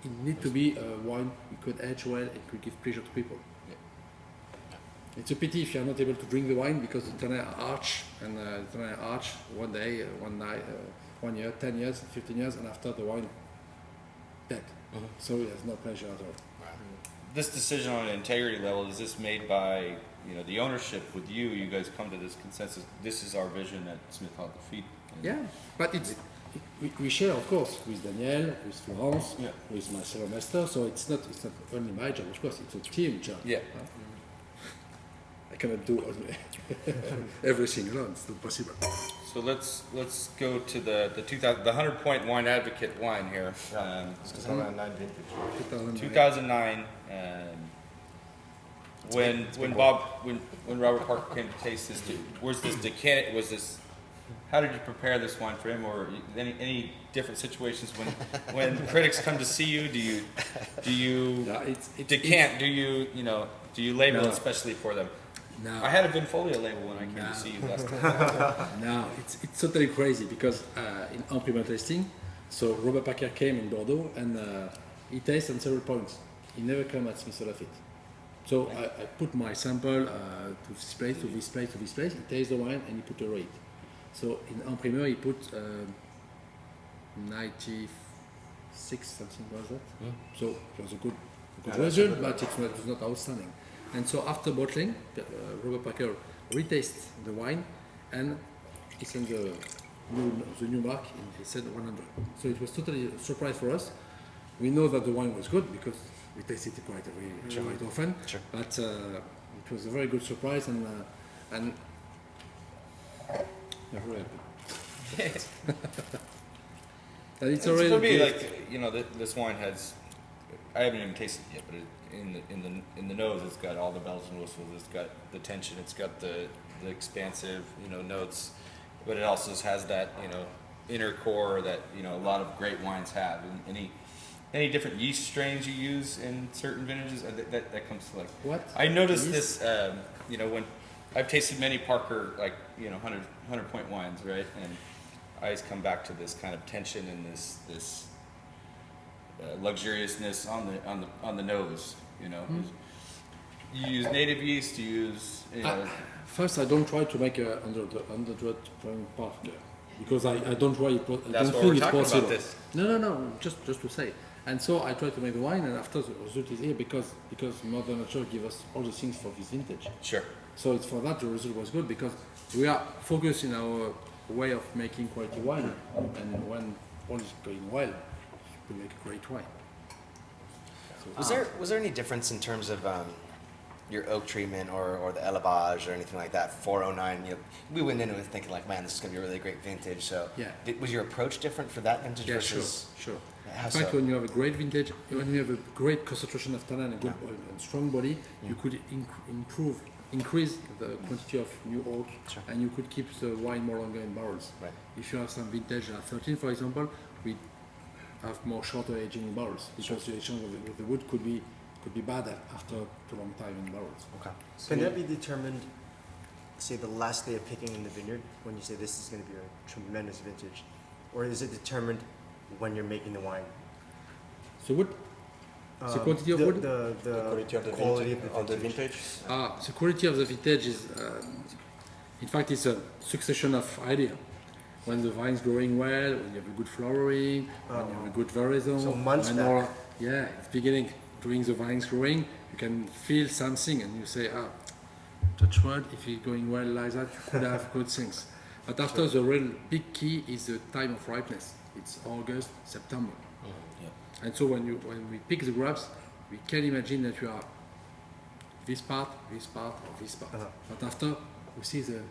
Speaker 2: it needs to be a wine you could age well, it could give pleasure to people. It's a pity if you are not able to drink the wine because the tannin are arch, and the tannin are arch one day, one night, 1 year, 10 years, 15 years, and after the wine dead. So it has no pleasure at all.
Speaker 1: this decision on an integrity level, is this made by, the ownership with you? You guys come to this consensus, this is our vision at Smith Haut Lafitte.
Speaker 2: Yeah, but we share, of course, with Daniel, with Florence,
Speaker 1: Yeah.
Speaker 2: with Marcelo Mester. So it's not only my job. Of course, it's a team job.
Speaker 1: Yeah.
Speaker 2: I cannot do everything alone. It's not possible.
Speaker 1: So let's go to the 100 Point Wine Advocate wine here.
Speaker 5: It's 2009 vintage.
Speaker 1: 2009. When Robert Parker came to taste this, was this decant? Was this? How did you prepare this wine for him, or any different situations when critics come to see you? Do you
Speaker 2: Yeah, it's
Speaker 1: decant? Do you label
Speaker 2: No.
Speaker 1: especially for them?
Speaker 2: No.
Speaker 1: I had a Vinfolio label when I came
Speaker 2: No.
Speaker 1: to see you last time.
Speaker 2: No, it's totally crazy because in implement tasting, so Robert Parker came in Bordeaux and he tasted on several points. He never came at Smith Haut Lafitte. So I put my sample to this place, to this place, to this place. He tastes the wine and he put a rate. So in imprimeur he put 96 something was that. So it was a good result, but it was not outstanding. And so after bottling, Robert Parker retasted the wine and he sent the new mark and he said 100. So it was totally a surprise for us. We know that the wine was good because we tasted it quite often.
Speaker 3: Sure.
Speaker 2: But it was a very good surprise and yeah, very happy. And it's already
Speaker 1: for me,
Speaker 2: good.
Speaker 1: this wine has. I haven't even tasted it yet, but in the nose, it's got all the bells and whistles. It's got the tension. It's got the expansive, notes, but it also has that, inner core that a lot of great wines have. And any different yeast strains you use in certain vintages, that comes to
Speaker 2: What?
Speaker 1: I noticed
Speaker 2: Yeast?
Speaker 1: this, when I've tasted many Parker 100 point wines, right, and I always come back to this kind of tension and this luxuriousness on the nose. You use native yeast. You use.
Speaker 2: First, I don't try to make a 100 point Parker because I don't try it. I
Speaker 1: That's
Speaker 2: don't
Speaker 1: why
Speaker 2: think
Speaker 1: we're
Speaker 2: it's
Speaker 1: talking
Speaker 2: possible.
Speaker 1: about this.
Speaker 2: No, just to say. And so I try to make the wine, and after the result is here because Mother Nature gives us all the things for this vintage.
Speaker 1: Sure.
Speaker 2: So it's for that the result was good because we are focused in our way of making quality wine, and when all is going well, we make a great wine. So,
Speaker 3: Was there any difference in terms of your oak treatment or the élevage or anything like that? 409, we went into it thinking like, man, this is going to be a really great vintage. So
Speaker 2: Yeah.
Speaker 3: was your approach different for that vintage
Speaker 2: yeah,
Speaker 3: versus?
Speaker 2: sure.
Speaker 3: How
Speaker 2: In fact,
Speaker 3: so?
Speaker 2: when you have a great vintage, when you have a great concentration of tannin and a good and strong body, you could increase the quantity of new oak,
Speaker 3: Sure.
Speaker 2: and you could keep the wine more longer in barrels.
Speaker 3: Right.
Speaker 2: If you have some vintage at 13, for example, we have more shorter aging in barrels because the aging with the wood could be bad after too long time in barrels.
Speaker 3: Okay.
Speaker 5: Can that be determined, say, the last day of picking in the vineyard, when you say this is going to be a tremendous vintage? Or is it determined when you're making the wine?
Speaker 2: So wood, the quantity of wood?
Speaker 5: The
Speaker 7: quality of the
Speaker 5: quality
Speaker 7: vintage,
Speaker 5: of the vintage.
Speaker 2: The quality of the vintage is, in fact, it's a succession of ideas. When the vine's growing well, when you have a good flowering, when you have a good veraison.
Speaker 5: So months
Speaker 2: when
Speaker 5: back.
Speaker 2: it's beginning. During the vine's growing, you can feel something and you say, touch wood, if it's going well like that, you could have good things. But after the real big key is the time of ripeness. It's August, September. And so when we pick the grapes, we can imagine that you are this part, or this part. But after, we see the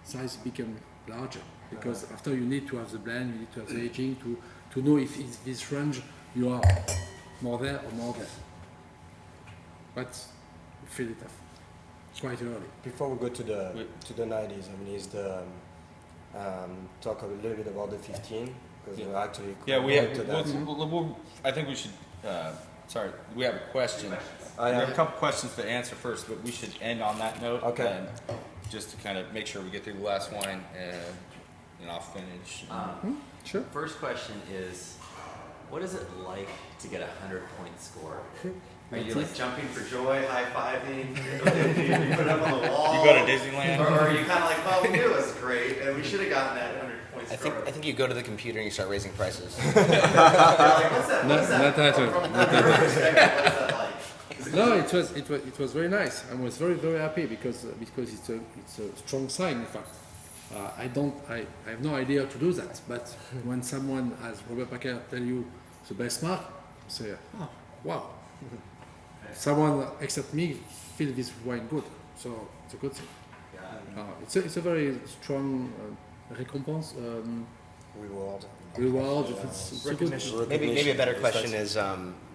Speaker 2: size become larger because after you need to have the blend, you need to have the aging to know if it's this range you are more there or more there. But we feel it quite early.
Speaker 7: Before we go to the 90s, I mean, is the talk a little bit about the 15 because we're actually
Speaker 1: We have.
Speaker 7: to that.
Speaker 1: I think we should. Sorry, we have a question. We have a couple questions to answer first, but we should end on that note.
Speaker 7: Okay.
Speaker 1: And just to kind of make sure we get through the last wine, and I'll finish.
Speaker 2: Sure.
Speaker 6: First question is, what is it like to get a 100-point score? Are you like jumping for joy, high-fiving? You put it up on the wall?
Speaker 1: You go to Disneyland?
Speaker 6: Or are you kind of like, well, we knew it was great, and we should have gotten that 100-point
Speaker 3: I
Speaker 6: score?
Speaker 3: think you go to the computer and you start raising prices.
Speaker 6: You're like, what's that?
Speaker 2: Not that one.
Speaker 6: From a perspective, what is that like?
Speaker 2: No, it was very nice. I was very happy because it's a strong sign. In fact, I have no idea to do that. But when someone as Robert Packer tell you the best mark, you say, oh wow, someone except me feel this wine good. So it's a good thing. It's a very strong recompense.
Speaker 7: Reward.
Speaker 2: It's a good.
Speaker 3: Maybe a better question is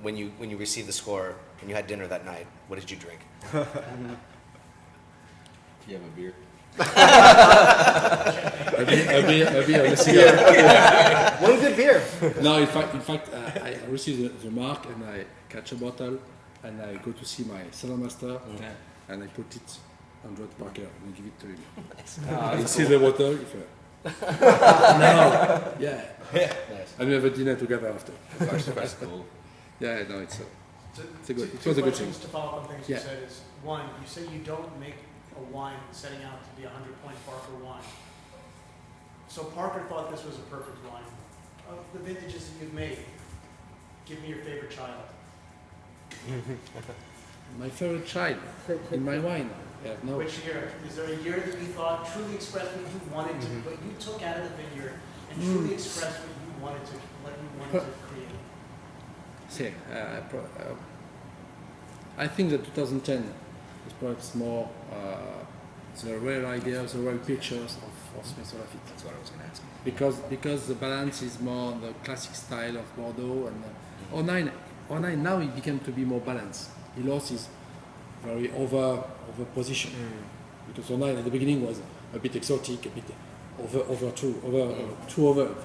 Speaker 3: when you received the score and you had dinner that night, what did you drink?
Speaker 1: You have a beer?
Speaker 2: A beer, a cigar.
Speaker 5: One good beer.
Speaker 2: No, in fact, I received the mark and I catch a bottle and I go to see my cellar master and I put it on Robert Packer and I give it to him. He sees the bottle. No, yeah. And we have a dinner together after.
Speaker 1: That's cool.
Speaker 2: Yeah, no, it's a good. It
Speaker 4: Two
Speaker 2: was a good thing.
Speaker 4: questions to follow up on things
Speaker 2: Yeah.
Speaker 4: you said is, one, you say you don't make a wine setting out to be a 100-point Parker wine. So Parker thought this was a perfect wine. Of the vintages that you've made, give me your favorite child.
Speaker 2: My favorite child in my wine. Yeah, no.
Speaker 4: Which year? Is there a year that you thought truly expressed what you wanted to, what you took out of the vineyard and truly expressed what you wanted to create?
Speaker 2: See, I think that 2010 is perhaps more the real ideas, the real pictures of Smith Haut Lafitte.
Speaker 3: That's what I was going to ask.
Speaker 2: Because the balance is more the classic style of Bordeaux and 09 now it became to be more balanced. He lost his very over position because 09 at the beginning was a bit exotic, a bit too over.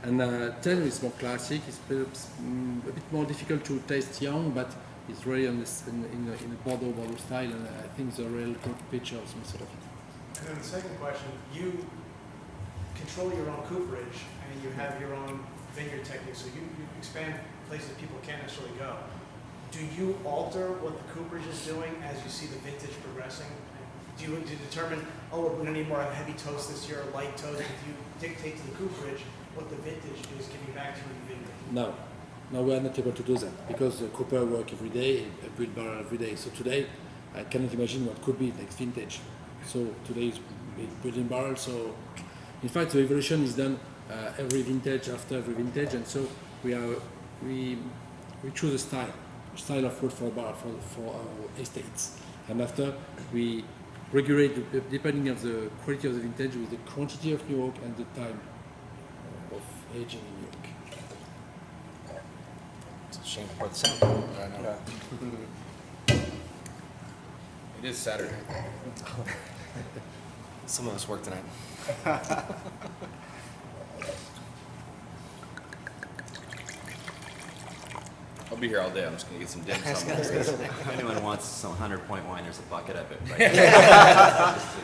Speaker 2: And 10 is more classic. It's perhaps a bit more difficult to taste young, but it's really in a Bordeaux style, and I think it's a real good picture of Smith Haut Lafitte.
Speaker 4: And then the second question, you control your own cooperage and you have your own vineyard technique, so you expand places people can't necessarily go. Do you alter what the cooperage is doing as you see the vintage progressing? Do you determine, oh, we're going to need more of a heavy toast this year, or light toast? Do you dictate to the cooperage what the vintage is giving back to you in the vineyard?
Speaker 2: No, we are not able to do that because the cooper work every day, build barrel every day. So today, I cannot imagine what could be next vintage. So today is building barrel. So in fact, the evolution is done every vintage after every vintage, and so we choose a style of wood for our estates, and after we regulate depending on the quality of the vintage with the quantity of new oak and the time of aging in new oak.
Speaker 3: It's a shame for the sound.
Speaker 1: It is Saturday.
Speaker 3: Some of us work tonight.
Speaker 1: I'll be here all day. I'm just gonna get some dim sum.
Speaker 6: If anyone wants some 100-point wine, there's a bucket of it. Right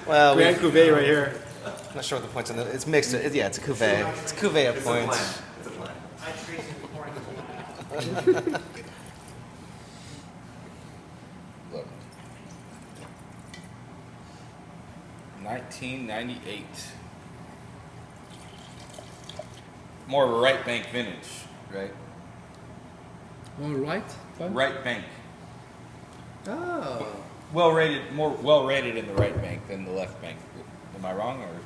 Speaker 3: Well,
Speaker 5: Grand Cuvée right here.
Speaker 3: I'm not sure what the points on that. It's mixed. Yeah, it's a cuvee. It's a cuvee of points.
Speaker 6: It's a blend.
Speaker 4: High Treason pouring the wine.
Speaker 1: Look. 1998. More of a right bank vintage, right?
Speaker 2: All right. Fine.
Speaker 1: Right bank.
Speaker 2: Oh.
Speaker 1: More well rated in the right bank than the left bank. Am I wrong, or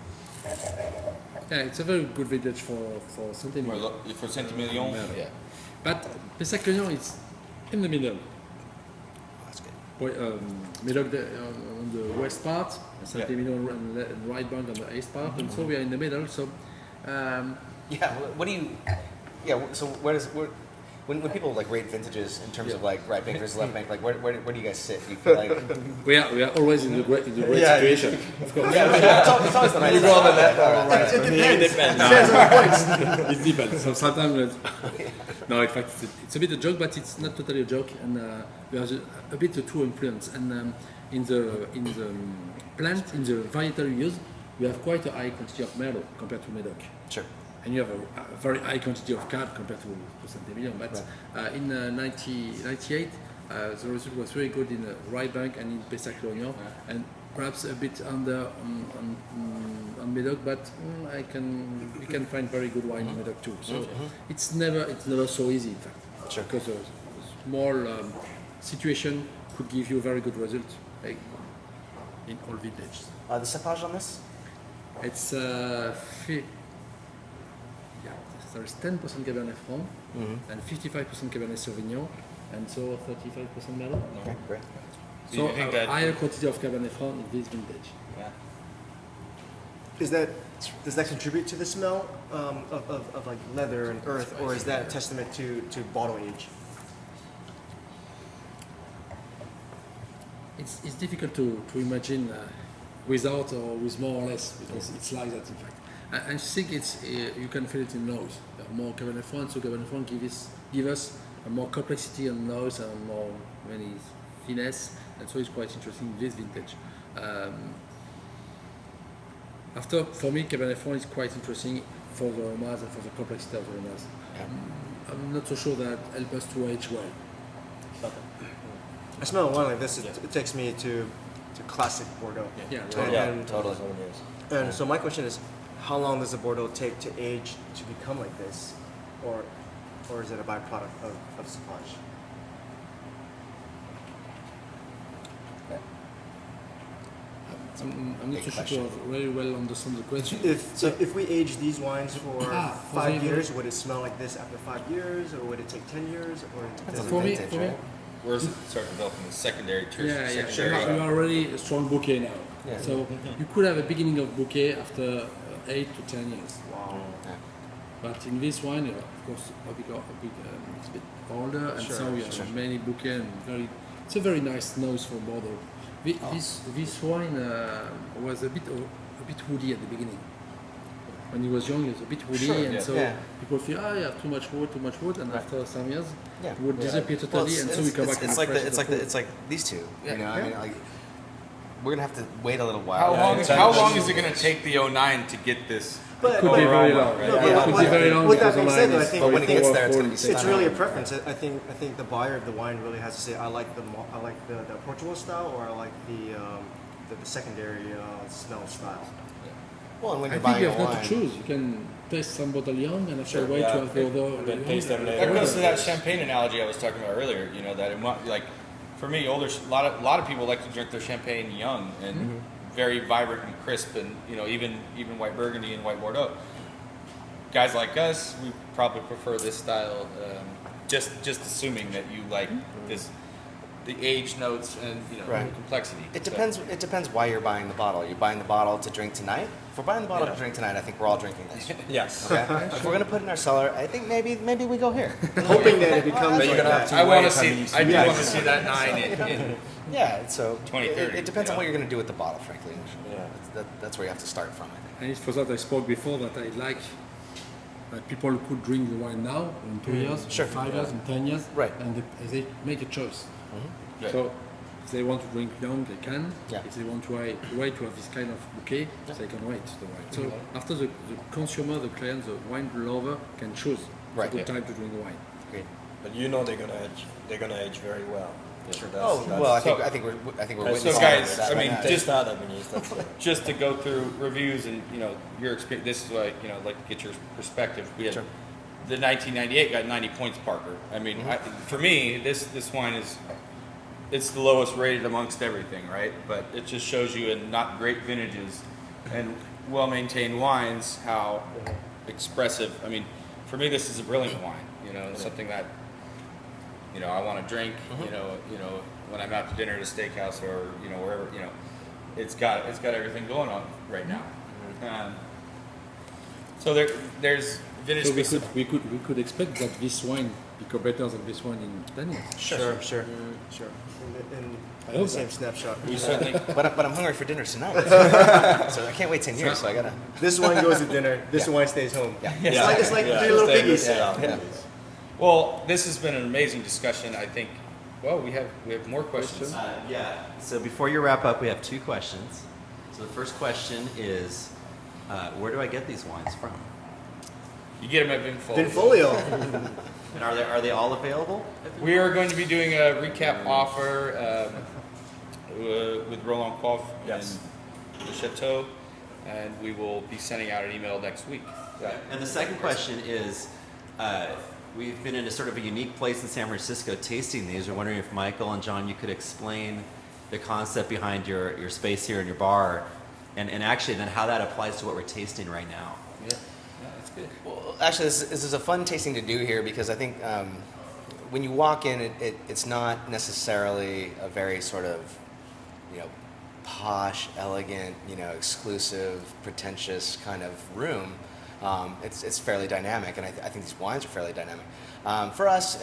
Speaker 2: Yeah, it's a very good vintage for Saint-Emilion.
Speaker 1: for Saint-Emilion? Yeah.
Speaker 2: But Pessac-Léognan is in the middle.
Speaker 3: That's good.
Speaker 2: Médoc on the west part, Saint-Emilion on the right bank on the east part, and so we are in the middle. So,
Speaker 3: Yeah. What do you? Yeah. So when people like rate vintages in terms of like right bank versus left bank, like where do you guys sit? Do you feel like?
Speaker 2: we are always in the great situation. Of course.
Speaker 3: It's always the nice.
Speaker 5: It depends.
Speaker 2: It depends. So sometimes, no, in fact, it's a bit a joke, but it's not totally a joke, and we have a bit of two influence. And in the plant, in the varietal we use, we have quite a high quantity of Merlot compared to Médoc.
Speaker 3: Sure.
Speaker 2: And you have a very high quantity of Cab compared to Saint-Emilion. But in 1998, the result was very good in the right bank and in Pessac-Léognan, and perhaps a bit under on Médoc, but we can find very good wine in Médoc too. So it's never so easy, in fact,
Speaker 3: Sure.
Speaker 2: because a small situation could give you a very good result, like in all vintages.
Speaker 3: The cepage on this?
Speaker 2: It's there's 10% Cabernet Franc and 55% Cabernet Sauvignon, and so 35% Merlot.
Speaker 3: Okay, great.
Speaker 1: Do
Speaker 2: So
Speaker 1: you think
Speaker 2: a
Speaker 1: that-
Speaker 2: higher quantity of Cabernet Franc in this vintage.
Speaker 1: Yeah.
Speaker 5: Does that contribute to the smell of like leather and earth, or is that a testament to bottle age?
Speaker 2: It's difficult to imagine without or with more or less, because it's like that in fact. I think it's you can feel it in nose. More Cabernet Franc, so Cabernet Franc give us a more complexity on nose and more many finesse, and so it's quite interesting in this vintage. For me, Cabernet Franc is quite interesting for the aromas and for the complexity of the aromas. I'm not so sure that help us to age well.
Speaker 5: I smell a wine like this. It takes me to classic Bordeaux.
Speaker 2: Yeah,
Speaker 3: Totally.
Speaker 5: And so my question is, how long does a Bordeaux take to age to become like this, or is it a byproduct of cepage?
Speaker 2: I'm not
Speaker 3: Big
Speaker 2: so sure
Speaker 3: question.
Speaker 2: to very well understand the question.
Speaker 5: If we age these wines for
Speaker 2: for
Speaker 5: 5
Speaker 2: the-
Speaker 5: years, would it smell like this after 5 years, or would it take 10 years, or
Speaker 3: That's
Speaker 2: For me,
Speaker 3: vintage,
Speaker 2: for me,
Speaker 3: right?
Speaker 1: Where does it start developing the secondary, tertiary?
Speaker 2: yeah,
Speaker 1: secondary?
Speaker 2: you are already a strong bouquet now.
Speaker 3: Yeah.
Speaker 2: So you could have a beginning of bouquet after 8 to 10 years.
Speaker 5: wow.
Speaker 2: But in this wine, of course, it's a bit older, and so we have many bouquet and it's a very nice nose for Bordeaux. This wine was a bit woody at the beginning. When he was young, he was a bit woody, and so people feel, you have too much wood, and after some years, it would disappear totally, and so we come back.
Speaker 3: It's like it's like these two. You know, I mean, like we're gonna have to wait a little while.
Speaker 1: How long is it going to take the 09 to get this?
Speaker 5: But,
Speaker 2: Could be very long.
Speaker 1: right?
Speaker 5: No,
Speaker 2: It could be very long
Speaker 5: with that
Speaker 2: because the
Speaker 5: being said,
Speaker 2: line
Speaker 5: though, I
Speaker 2: is
Speaker 5: think
Speaker 3: But when it gets there, it's gonna be
Speaker 5: it's
Speaker 3: stunning.
Speaker 5: really a preference. I think the buyer of the wine really has to say, I like the Portugal style, or I like the secondary smell style.
Speaker 3: Well, and when
Speaker 2: I
Speaker 3: you're
Speaker 2: think
Speaker 3: buying
Speaker 2: you
Speaker 3: a
Speaker 2: have not
Speaker 3: wine,
Speaker 2: to choose. You can taste some bottle young, and after wait
Speaker 7: yeah.
Speaker 2: to have the other.
Speaker 7: And then taste them later.
Speaker 1: That goes to that champagne analogy I was talking about earlier. You know that like for me, a lot of people like to drink their champagne young and very vibrant and crisp, and even white Burgundy and white Bordeaux. Guys like us, we probably prefer this style. Just assuming that you like the age notes and
Speaker 3: Right.
Speaker 1: complexity.
Speaker 3: it
Speaker 1: So-
Speaker 3: depends. It depends why you're buying the bottle. You're buying the bottle to drink tonight. If we're buying the bottle to drink tonight, I think we're all drinking this.
Speaker 7: Yes.
Speaker 3: Okay. If we're gonna put it in our cellar, I think maybe we go here.
Speaker 5: Hoping that it becomes
Speaker 7: But you're
Speaker 5: like
Speaker 7: gonna have
Speaker 5: that.
Speaker 7: to
Speaker 1: I want
Speaker 7: wait
Speaker 1: to see.
Speaker 7: until
Speaker 1: I do
Speaker 5: Yeah.
Speaker 1: want to see that 9 in
Speaker 3: Yeah. So
Speaker 1: 2030,
Speaker 3: it depends on
Speaker 1: yeah.
Speaker 3: what you're gonna do with the bottle, frankly.
Speaker 7: Yeah.
Speaker 3: That's where you have to start from. I think.
Speaker 2: And it's for that I spoke before that I like that people could drink the wine now in 2 years,
Speaker 3: Sure.
Speaker 2: in 5 years, in 10 years,
Speaker 3: Right.
Speaker 2: and they make a choice.
Speaker 1: Right.
Speaker 2: So if they want to drink young, they can.
Speaker 3: Yeah.
Speaker 2: If they want to wait to have this kind of bouquet, they can wait the wine. So after the consumer, the client, the wine lover can choose
Speaker 3: Right.
Speaker 2: a good time to drink the wine.
Speaker 3: Great.
Speaker 7: But you know they're gonna age. They're gonna age very well. So that's,
Speaker 3: Oh
Speaker 7: that's,
Speaker 3: well, I
Speaker 1: So-
Speaker 3: think we're
Speaker 1: So
Speaker 3: witnessing
Speaker 1: guys,
Speaker 3: that
Speaker 1: I
Speaker 3: right
Speaker 1: mean,
Speaker 3: now.
Speaker 1: just-
Speaker 7: that, I mean, that's
Speaker 1: Just to go through reviews and your experience. This is what I'd like to get your perspective. We had
Speaker 3: Sure.
Speaker 1: the 1998 got 90 points, Parker. I mean, for me, this wine it's the lowest rated amongst everything, right? But it just shows you in not great vintages and well-maintained wines how expressive. I mean, for me, this is a brilliant wine. It's something that I want to drink. When I'm out to dinner at a steakhouse or wherever. It's got everything going on right now. So there's vintage
Speaker 2: So
Speaker 1: specific.
Speaker 2: we could expect that this wine become better than this wine in 10 years.
Speaker 3: Sure.
Speaker 5: Sure. In
Speaker 2: I
Speaker 5: the
Speaker 2: hope
Speaker 5: same
Speaker 2: that.
Speaker 5: snapshot.
Speaker 1: We certainly.
Speaker 3: But I'm hungry for dinner tonight. So I can't wait 10 years. So I gotta.
Speaker 5: This wine goes to dinner. This wine stays home.
Speaker 3: Yeah.
Speaker 5: It's like three little piggies.
Speaker 3: Yeah.
Speaker 1: Well, this has been an amazing discussion. I think. Well, we have more questions.
Speaker 6: Yeah. So before you wrap up, we have 2 questions. So the first question is, where do I get these wines from?
Speaker 1: You get them at Vinfolio.
Speaker 5: Vinfolio.
Speaker 6: And are they all available?
Speaker 1: We are going to be doing a recap offer with Roland Coff
Speaker 7: Yes.
Speaker 1: and the Chateau, and we will be sending out an email next week.
Speaker 6: And the second question is, we've been in a sort of a unique place in San Francisco tasting these. We're wondering if Michael and John, you could explain the concept behind your space here in your bar, and actually then how that applies to what we're tasting right now.
Speaker 1: Yeah, that's good.
Speaker 3: Well, actually, this is a fun tasting to do here because I think when you walk in, it's not necessarily a very sort of, you know, posh, elegant, you know, exclusive, pretentious kind of room. It's fairly dynamic, and I think these wines are fairly dynamic. For us,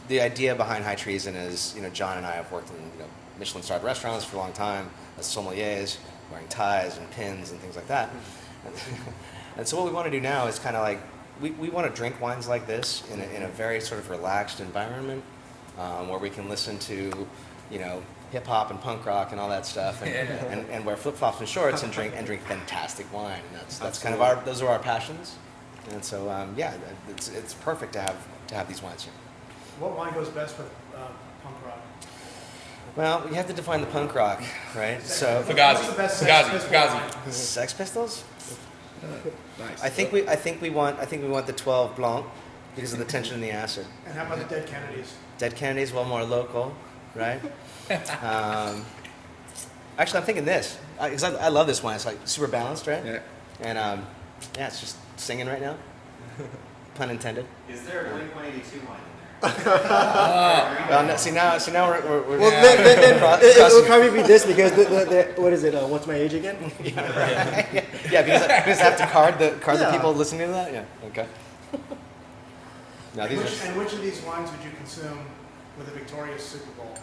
Speaker 3: the idea behind High Treason is, you know, John and I have worked in, you know, Michelin-starred restaurants for a long time as sommeliers, wearing ties and pins and things like that. And so what we want to do now is kind of like, we want to drink wines like this in a very sort of relaxed environment, where we can listen to, you know, hip hop and punk rock and all that stuff, and wear flip flops and shorts and drink fantastic wine. And that's kind of those are our passions. And so yeah, it's perfect to have these wines here.
Speaker 4: What wine goes best with punk rock?
Speaker 3: Well, you have to define the punk rock, right? So
Speaker 4: What's the best Sex Pistols wine?
Speaker 3: Sex Pistols.
Speaker 2: Nice.
Speaker 3: I think we want the 12 Blanc because of the tension in the acid.
Speaker 4: And how about the Dead Kennedys?
Speaker 3: Dead Kennedys, well, more local, right? Actually, I'm thinking this because I love this wine. It's like super balanced, right?
Speaker 2: Yeah.
Speaker 3: And yeah, it's just singing right now. Pun intended.
Speaker 6: Is there a Blink-182 wine in there?
Speaker 3: Well, no, see now we're
Speaker 5: Well, then it will probably be this because what is it? What's my age again?
Speaker 3: yeah, because I have to card the people listening to that. Yeah. Okay. Now these are.
Speaker 4: And which of these wines would you consume with a victorious Super Bowl?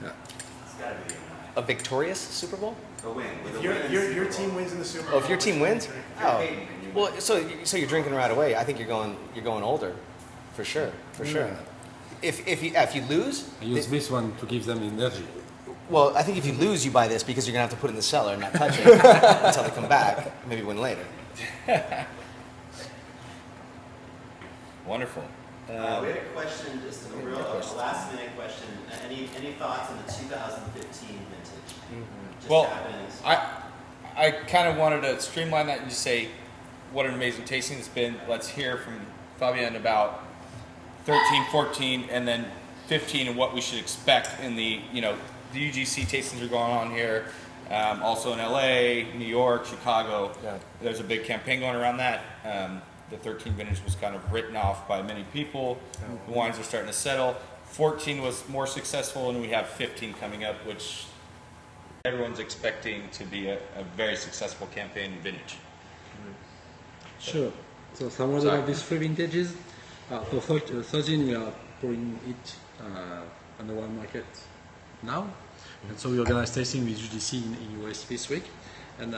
Speaker 6: It's got to be
Speaker 3: A victorious Super Bowl?
Speaker 6: a win. With
Speaker 4: If
Speaker 6: a win.
Speaker 4: your team wins in the Super Bowl.
Speaker 3: Oh, if your team wins?
Speaker 6: You're
Speaker 3: Oh,
Speaker 6: Peyton and you
Speaker 3: well,
Speaker 6: win.
Speaker 3: so you're drinking right away. I think you're going older, for sure, sure. If you lose,
Speaker 2: I use this one to give them energy.
Speaker 3: well, I think if you lose, you buy this because you're gonna have to put it in the cellar and not touch it until they come back. Maybe win later.
Speaker 1: Wonderful.
Speaker 6: We had a question, just a real last minute question. Any thoughts on the 2015 vintage? Just
Speaker 1: Well,
Speaker 6: happened.
Speaker 1: I kind of wanted to streamline that and just say what an amazing tasting it's been. Let's hear from Fabien about 13, 14, and then 15 and what we should expect in the, you know, the UGC tastings are going on here. Also in LA, New York, Chicago.
Speaker 3: Yeah.
Speaker 1: There's a big campaign going around that. The 13 vintage was kind of written off by many people. The wines are starting to settle. 14 was more successful, and we have 15 coming up, which everyone's expecting to be a very successful campaign in vintage.
Speaker 2: Sure. So some of these three vintages, for 13 we are pouring it on the wine market now. And so we organize tasting with UGC in US this week. And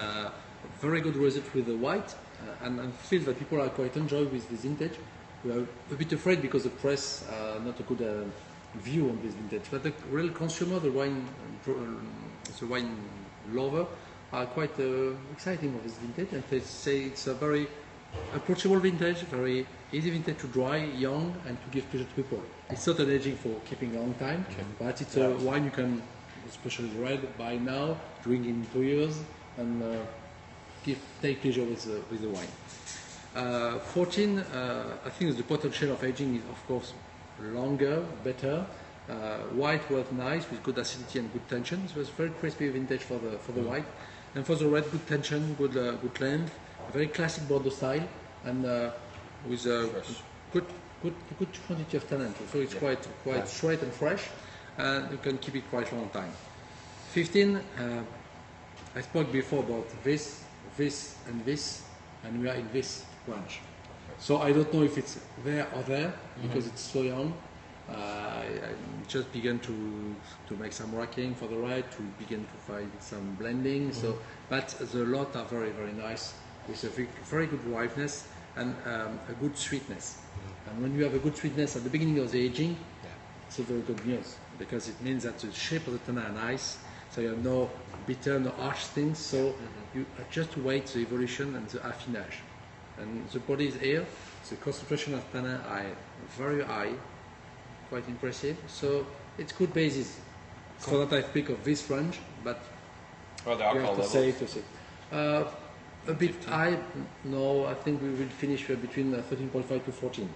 Speaker 2: very good result with the white. And I feel that people are quite enjoying with this vintage. We are a bit afraid because the press not a good view on this vintage. But the real consumer, the wine lover, are quite exciting of this vintage. And they say it's a very approachable vintage, very easy vintage to dry, young, and to give pleasure to people. It's not an aging for keeping a long time, but it's a wine you can, especially red, buy now, drink in 2 years, and take pleasure with the wine. 14, I think the potential of aging is, of course, longer, better. White was nice with good acidity and good tension. It was very crispy vintage for the white, and for the red, good tension, good length, a very classic Bordeaux style, and with a good quantity of tannin. So it's quite straight and fresh, and you can keep it quite a long time. 15, I spoke before about this, and this, and we are in this branch. So I don't know if it's there or there because it's so young. I just began to make some racking for the red, to begin to find some blending. So, but the lot are very, very nice with a very good ripeness and a good sweetness. And when you have a good sweetness at the beginning of the aging, it's a very good news because it means that the shape of the tannin are nice. So you have no bitter, no harsh things. So you just wait the evolution and the affinage. And the body is here. The concentration of tannin are very high, quite impressive. So it's good basis. For that I speak of this range, but
Speaker 1: Oh, the
Speaker 2: we
Speaker 1: alcohol
Speaker 2: have to
Speaker 1: level.
Speaker 2: say a bit high. No, I think we will finish between 13.5 to 14.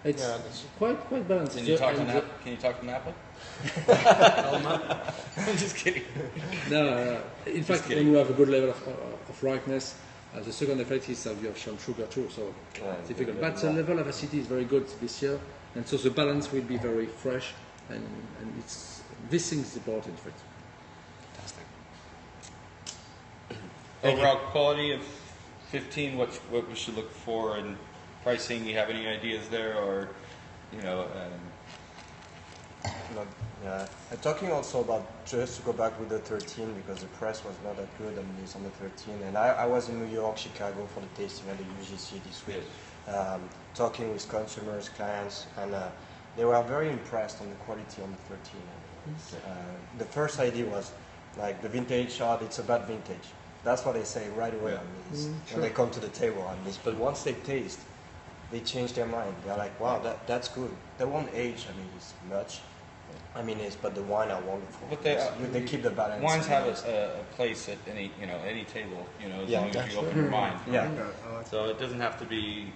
Speaker 2: It's
Speaker 7: Yeah, that's-
Speaker 2: quite balanced.
Speaker 1: Can you talk to
Speaker 2: And
Speaker 1: Napa? Can you talk to Napa? I'm just kidding.
Speaker 2: No, in fact, when you have a good level of ripeness, the second effect is that you have some sugar too, so it's difficult. But the level of acidity is very good this year, and so the balance will be very fresh, and it's this thing is important, in fact.
Speaker 1: Overall quality of 15. What we should look for in pricing? You have any ideas there, or you know?
Speaker 7: Yeah, talking also about, just to go back with the 13, because the press was not that good. I mean, it's on the 13, and I was in New York, Chicago for the tasting at the UGC this week, talking with consumers, clients, and they were very impressed on the quality on the 13. The first idea was like the vintage, it's a bad vintage. That's what they say right away on these, when they come to the table on this. But once they taste, they change their mind. They're like, wow, that's good. They won't age, I mean, it's much. I mean, but the wine are wonderful.
Speaker 1: But
Speaker 7: they keep the balance.
Speaker 1: Wines have a place at any table, as long as you open your mind.
Speaker 7: Yeah.
Speaker 1: So it doesn't have to be.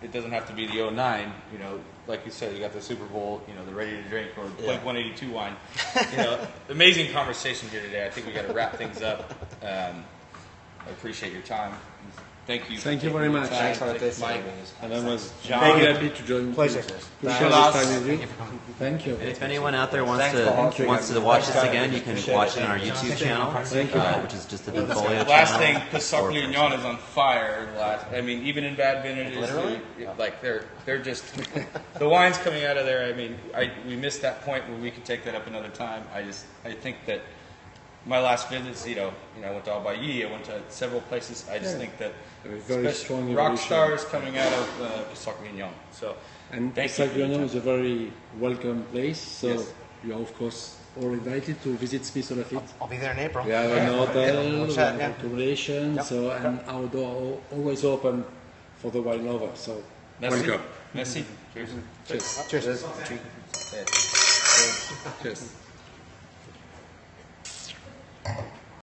Speaker 1: It doesn't have to be the 09. Like you said, you got the Super Bowl. The ready to drink or Blink 182 wine. Amazing conversation here today. I think we got to wrap things up. I appreciate your time. Thank you.
Speaker 2: Thank you very much.
Speaker 7: Thanks for the
Speaker 1: Thanks,
Speaker 7: tasting.
Speaker 1: Mike. And then was
Speaker 2: Very
Speaker 1: John.
Speaker 2: happy to join.
Speaker 5: Pleasure.
Speaker 2: To share this time with you. Thank you.
Speaker 6: And if anyone out there wants
Speaker 7: Thanks for
Speaker 6: to watch this again, you can watch it on our YouTube channel, which is just the Vinfolio
Speaker 1: Last
Speaker 6: channel.
Speaker 1: thing, because Sauvignon is on fire. Even in bad vintages, they're just the wines coming out of there. I mean, we missed that point where we could take that up another time. I think that my last visits, I went to Albayi, I went to several places. I just think that
Speaker 2: Very strong
Speaker 1: rock
Speaker 2: evolution.
Speaker 1: stars coming out of Sauvignon. So
Speaker 2: And
Speaker 1: thank you for your
Speaker 2: Sauvignon
Speaker 1: time.
Speaker 2: is a very welcome place, so
Speaker 1: Yes.
Speaker 2: you are of course all invited to visit Smith Haut Lafitte.
Speaker 3: I'll be there in April.
Speaker 2: We have an hotel,
Speaker 3: We'll
Speaker 2: we
Speaker 3: chat,
Speaker 2: have accommodation, and our door always open for the wine lover. So
Speaker 1: Merci.
Speaker 2: welcome.
Speaker 1: Merci. Cheers.
Speaker 2: Cheers.
Speaker 5: Cheers.
Speaker 2: Cheers.